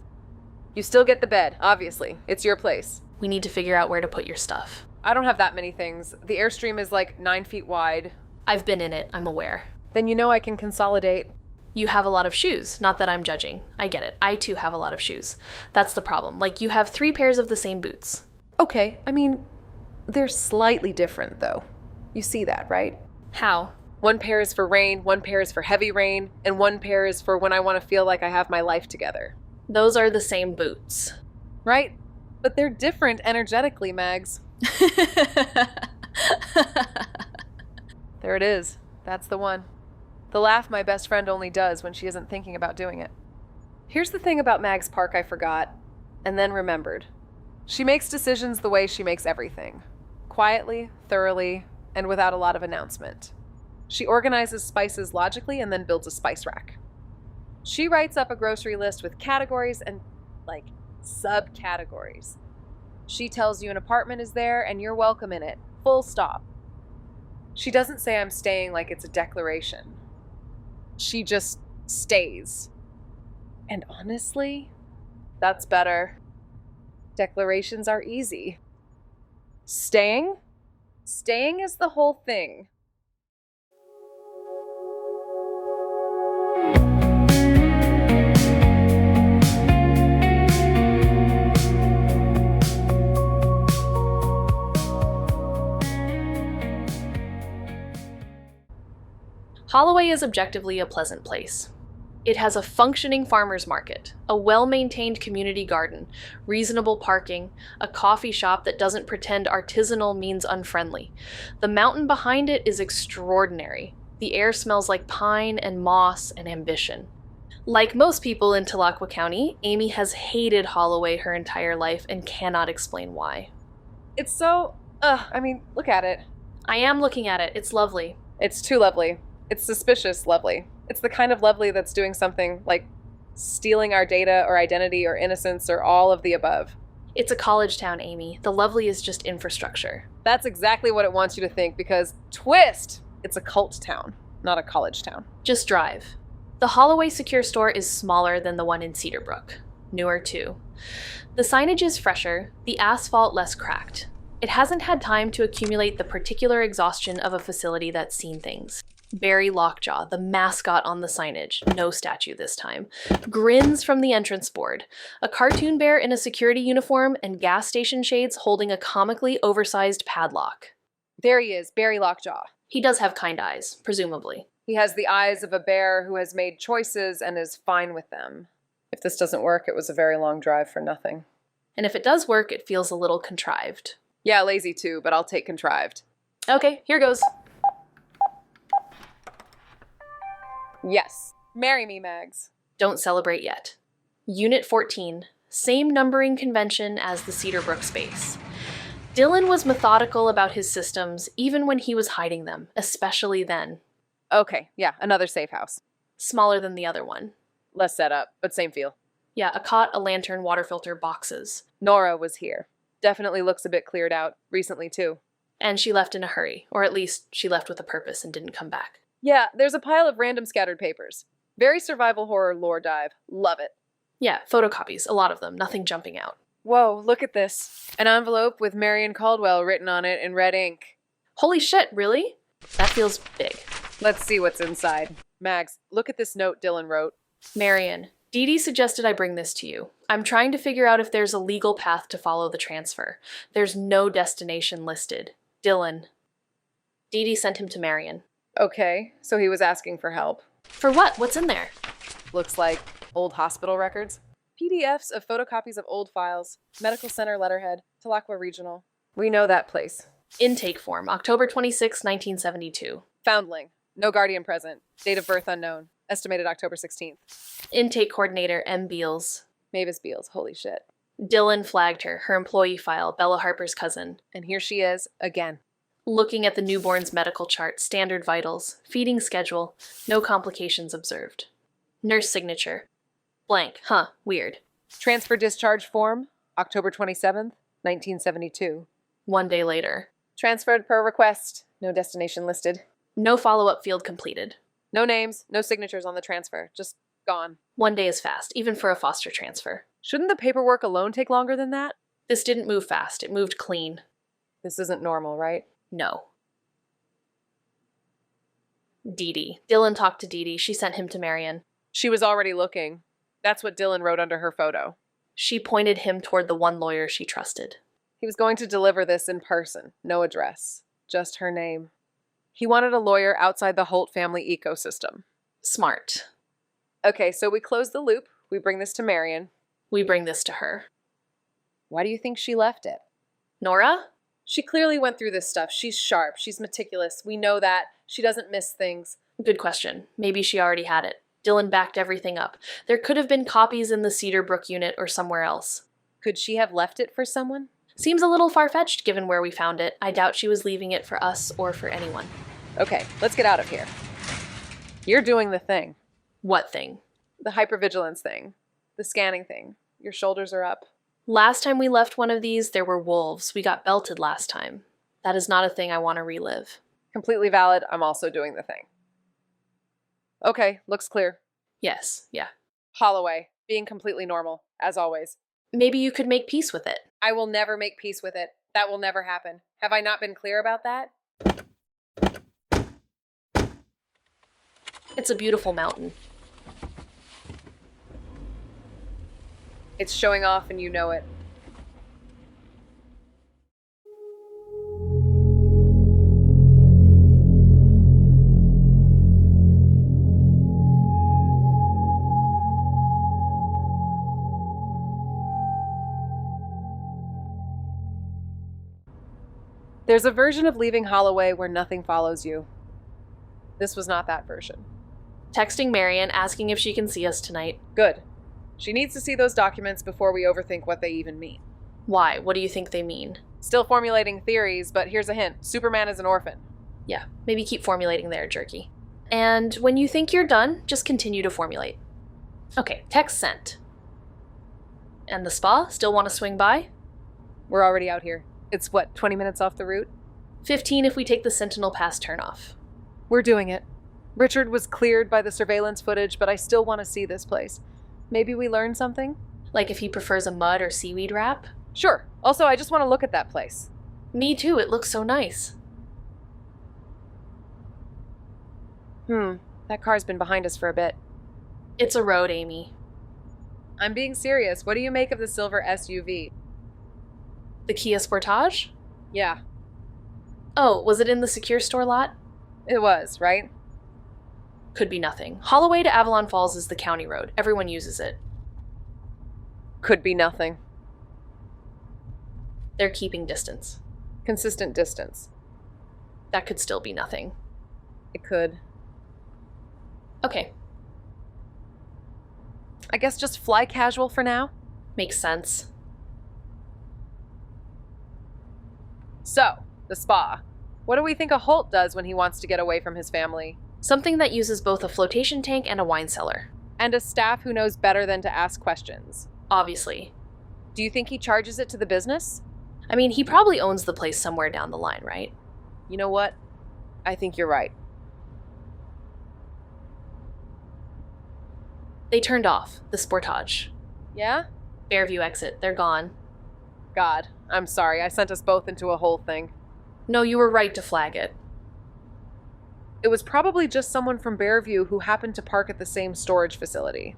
You still get the bed, obviously. It's your place. We need to figure out where to put your stuff. I don't have that many things. The Airstream is like 9 feet wide. I've been in it, I'm aware. Then you know I can consolidate. You have a lot of shoes. Not that I'm judging. I get it. I too have a lot of shoes. That's the problem. Like, you have 3 pairs of the same boots. Okay, I mean, they're slightly different though. You see that, right? How? 1 pair is for rain, 1 pair is for heavy rain, and 1 pair is for when I want to feel like I have my life together. Those are the same boots. Right? But they're different energetically, Mags. There it is. That's the one. The laugh my best friend only does when she isn't thinking about doing it. Here's the thing about Mags Park I forgot, and then remembered. She makes decisions the way she makes everything. Quietly, thoroughly, and without a lot of announcement. She organizes spices logically and then builds a spice rack. She writes up a grocery list with categories and, subcategories. She tells you an apartment is there and you're welcome in it. Full stop. She doesn't say I'm staying like it's a declaration. She just stays. And honestly, that's better. Declarations are easy. Staying? Staying is the whole thing. Holloway is objectively a pleasant place. It has a functioning farmer's market, a well-maintained community garden, reasonable parking, a coffee shop that doesn't pretend artisanal means unfriendly. The mountain behind it is extraordinary. The air smells like pine and moss and ambition. Like most people in Tilakwa County, Amy has hated Holloway her entire life and cannot explain why. It's so... look at it. I am looking at it. It's lovely. It's too lovely. It's suspicious lovely. It's the kind of lovely that's doing something like stealing our data or identity or innocence or all of the above. It's a college town, Amy. The lovely is just infrastructure. That's exactly what it wants you to think because, twist, it's a cult town, not a college town. Just drive. The Holloway Secure Store is smaller than the one in Cedarbrook. Newer too. The signage is fresher, the asphalt less cracked. It hasn't had time to accumulate the particular exhaustion of a facility that's seen things. Barry Lockjaw, the mascot on the signage, no statue this time, grins from the entrance board. A cartoon bear in a security uniform and gas station shades holding a comically oversized padlock. There he is, Barry Lockjaw. He does have kind eyes, presumably. He has the eyes of a bear who has made choices and is fine with them. If this doesn't work, it was a very long drive for nothing. And if it does work, it feels a little contrived. Yeah, lazy too, but I'll take contrived. Okay, here goes. Yes. Marry me, Mags. Don't celebrate yet. Unit 14. Same numbering convention as the Cedarbrook space. Dylan was methodical about his systems, even when he was hiding them, especially then. Okay, yeah, another safe house. Smaller than the other one. Less set up, but same feel. Yeah, a cot, a lantern, water filter, boxes. Nora was here. Definitely looks a bit cleared out. Recently, too. And she left in a hurry, or at least she left with a purpose and didn't come back. Yeah, there's a pile of random scattered papers. Very survival horror lore dive. Love it. Yeah, photocopies, a lot of them, nothing jumping out. Whoa, look at this. An envelope with Marion Caldwell written on it in red ink. Holy shit, really? That feels big. Let's see what's inside. Mags, look at this note Dylan wrote. Marion, Dee Dee suggested I bring this to you. I'm trying to figure out if there's a legal path to follow the transfer. There's no destination listed. Dylan. Dee Dee sent him to Marion. Okay, so he was asking for help. For what? What's in there? Looks like old hospital records. PDFs of photocopies of old files. Medical Center letterhead. Tilakwa Regional. We know that place. Intake form, October 26, 1972. Foundling. No guardian present. Date of birth unknown. Estimated October 16th. Intake coordinator, M. Beals. Mavis Beals, holy shit. Dylan flagged her employee file, Bella Harper's cousin. And here she is, again. Looking at the newborn's medical chart, standard vitals, feeding schedule, no complications observed. Nurse signature. Blank, weird. Transfer discharge form, October 27th, 1972. 1 day later. Transferred per request, no destination listed. No follow-up field completed. No names, no signatures on the transfer, just gone. 1 day is fast, even for a foster transfer. Shouldn't the paperwork alone take longer than that? This didn't move fast, it moved clean. This isn't normal, right? No. Dee Dee. Dylan talked to Dee Dee. She sent him to Marion. She was already looking. That's what Dylan wrote under her photo. She pointed him toward the one lawyer she trusted. He was going to deliver this in person. No address. Just her name. He wanted a lawyer outside the Holt family ecosystem. Smart. Okay, so we close the loop. We bring this to Marion. We bring this to her. Why do you think she left it? Nora? She clearly went through this stuff. She's sharp. She's meticulous. We know that. She doesn't miss things. Good question. Maybe she already had it. Dylan backed everything up. There could have been copies in the Cedarbrook unit or somewhere else. Could she have left it for someone? Seems a little far-fetched given where we found it. I doubt she was leaving it for us or for anyone. Okay, let's get out of here. You're doing the thing. What thing? The hypervigilance thing. The scanning thing. Your shoulders are up. Last time we left one of these, there were wolves. We got belted last time. That is not a thing I want to relive. Completely valid. I'm also doing the thing. Okay, looks clear. Yes, yeah. Holloway. Being completely normal, as always. Maybe you could make peace with it. I will never make peace with it. That will never happen. Have I not been clear about that? It's a beautiful mountain. It's showing off and you know it. There's a version of leaving Holloway where nothing follows you. This was not that version. Texting Marion, asking if she can see us tonight. Good. She needs to see those documents before we overthink what they even mean. Why? What do you think they mean? Still formulating theories, but here's a hint. Superman is an orphan. Yeah, maybe keep formulating there, Jerky. And when you think you're done, just continue to formulate. Okay, text sent. And the spa? Still want to swing by? We're already out here. It's what, 20 minutes off the route? 15 if we take the Sentinel Pass turnoff. We're doing it. Richard was cleared by the surveillance footage, but I still want to see this place. Maybe we learn something? Like if he prefers a mud or seaweed wrap? Sure. Also, I just want to look at that place. Me too, it looks so nice. That car's been behind us for a bit. It's a road, Amy. I'm being serious. What do you make of the silver SUV? The Kia Sportage? Yeah. Oh, was it in the secure store lot? It was, right? Could be nothing. Holloway to Avalon Falls is the county road. Everyone uses it. Could be nothing. They're keeping distance. Consistent distance. That could still be nothing. It could. Okay. I guess just fly casual for now? Makes sense. So, the spa. What do we think a Holt does when he wants to get away from his family? Something that uses both a flotation tank and a wine cellar. And a staff who knows better than to ask questions. Obviously. Do you think he charges it to the business? I mean, he probably owns the place somewhere down the line, right? You know what? I think you're right. They turned off the Sportage. Yeah? Fairview exit. They're gone. God, I'm sorry. I sent us both into a whole thing. No, you were right to flag it. It was probably just someone from Bearview who happened to park at the same storage facility.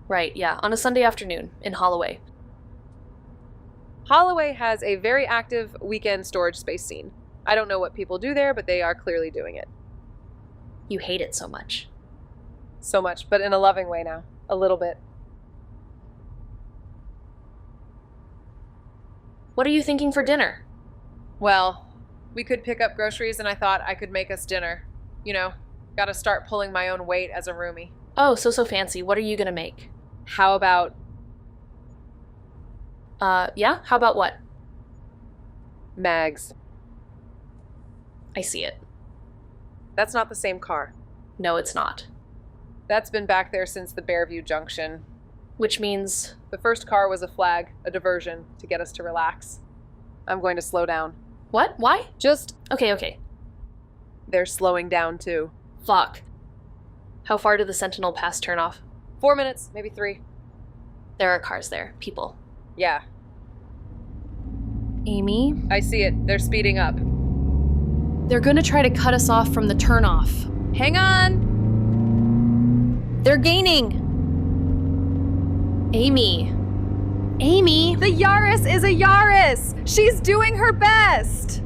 Right, yeah, on a Sunday afternoon in Holloway. Holloway has a very active weekend storage space scene. I don't know what people do there, but they are clearly doing it. You hate it so much. So much, but in a loving way now. A little bit. What are you thinking for dinner? Well, we could pick up groceries and I thought I could make us dinner. You know, gotta start pulling my own weight as a roomie. Oh, so fancy. What are you gonna make? How about... yeah? How about what? Mags. I see it. That's not the same car. No, it's not. That's been back there since the Bearview Junction. Which means... The first car was a flag, a diversion, to get us to relax. I'm going to slow down. What? Why? Just... Okay. They're slowing down, too. Fuck. How far did the Sentinel Pass turn off? 4 minutes, maybe 3. There are cars there. People. Yeah. Amy? I see it. They're speeding up. They're gonna try to cut us off from the turnoff. Hang on! They're gaining! Amy! Amy! The Yaris is a Yaris! She's doing her best!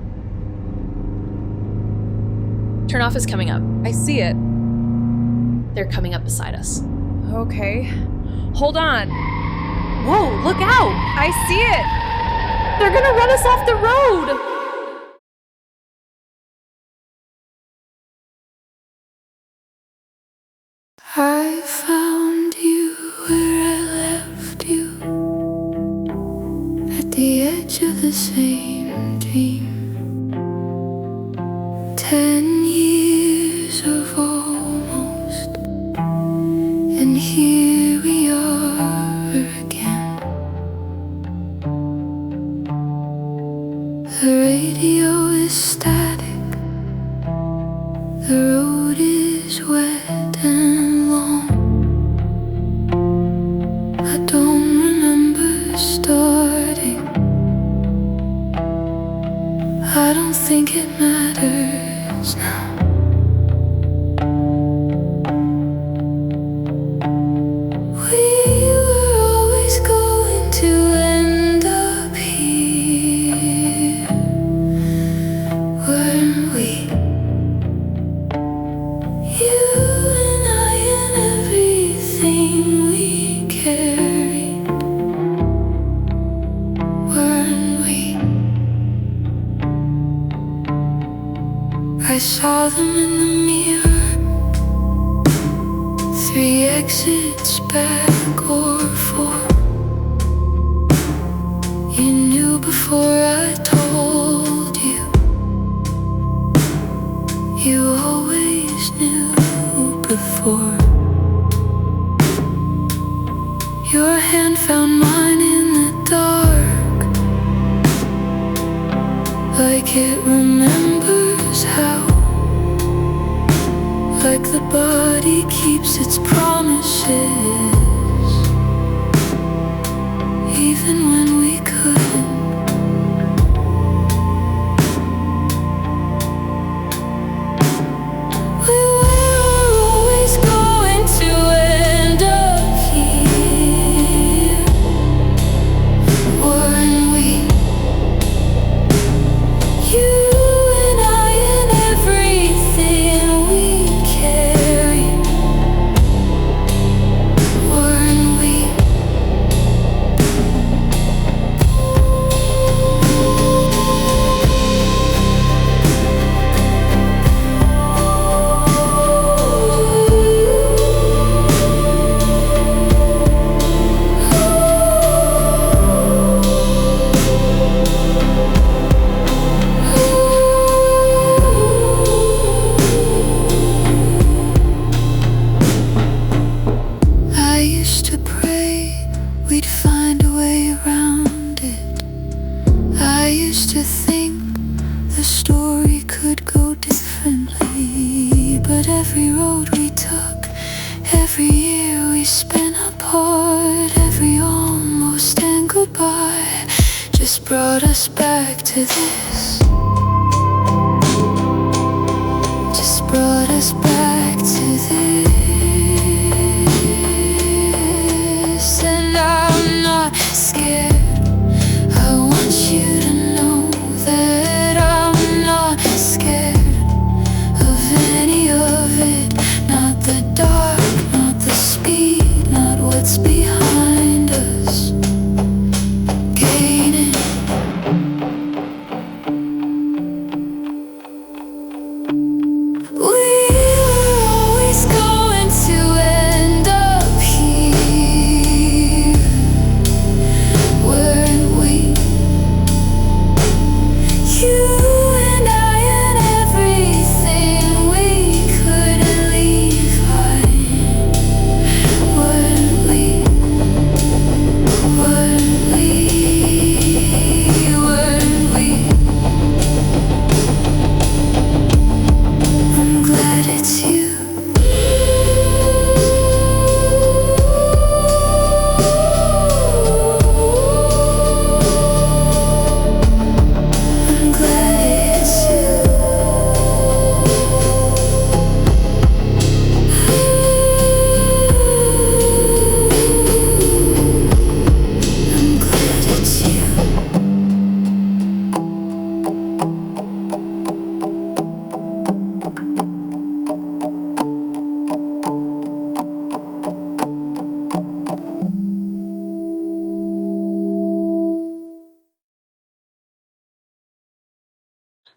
Turnoff is coming up. I see it. They're coming up beside us. Okay. Hold on. Whoa, look out! I see it! They're gonna run us off the road! I found you where I left you, at the edge of the same dream. 10 years of almost, and here we are again. The radio is static, the road is wet and long. I don't think it matters now. We were always going to end up here, weren't we? You and I and everything we carried, weren't we? I saw them in the mirror, 3 exits back or 4. You knew before I told you. You always knew before. Your hand found mine in the dark, like it remembers how. Like the body keeps its promises, even when we couldn't. We were always going to end up here, weren't we? You and I and everything we carried, weren't we? I used to pray we'd find a way around it. I used to think the story could go differently. But every road we took, every year we spent apart, every almost and goodbye just brought us back to this. Just brought us back to this. And I'm not scared. I want you to know that I'm not scared of any of it. Not the dark, not the speed, not what's behind us. Gaining. We were always going to end up here, weren't we? You and I and everything we couldn't leave behind, weren't we? Weren't we? Weren't we? I'm glad it's you. I'm glad it's you. I'm glad it's you.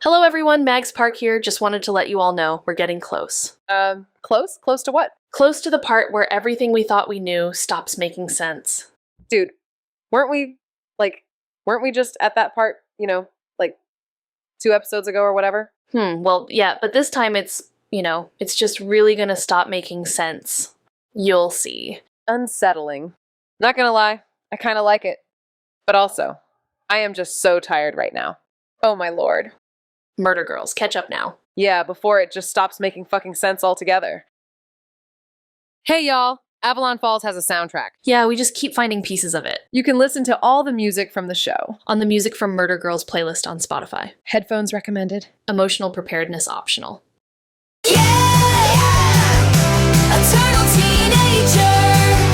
Hello everyone, Mags Park here. Just wanted to let you all know we're getting close. Close? Close to what? Close to the part where everything we thought we knew stops making sense. Dude, weren't we just at that part, like 2 episodes ago or whatever? Well, yeah, but this time it's just really gonna stop making sense. You'll see. Unsettling. Not gonna lie, I kinda like it. But also, I am just so tired right now. Oh my lord. Murder Girls, catch up now. Yeah, before it just stops making fucking sense altogether. Hey y'all, Avalon Falls has a soundtrack. Yeah, we just keep finding pieces of it. You can listen to all the music from the show on the Music from Murder Girls playlist on Spotify. Headphones recommended. Emotional preparedness optional. Eternal teenager.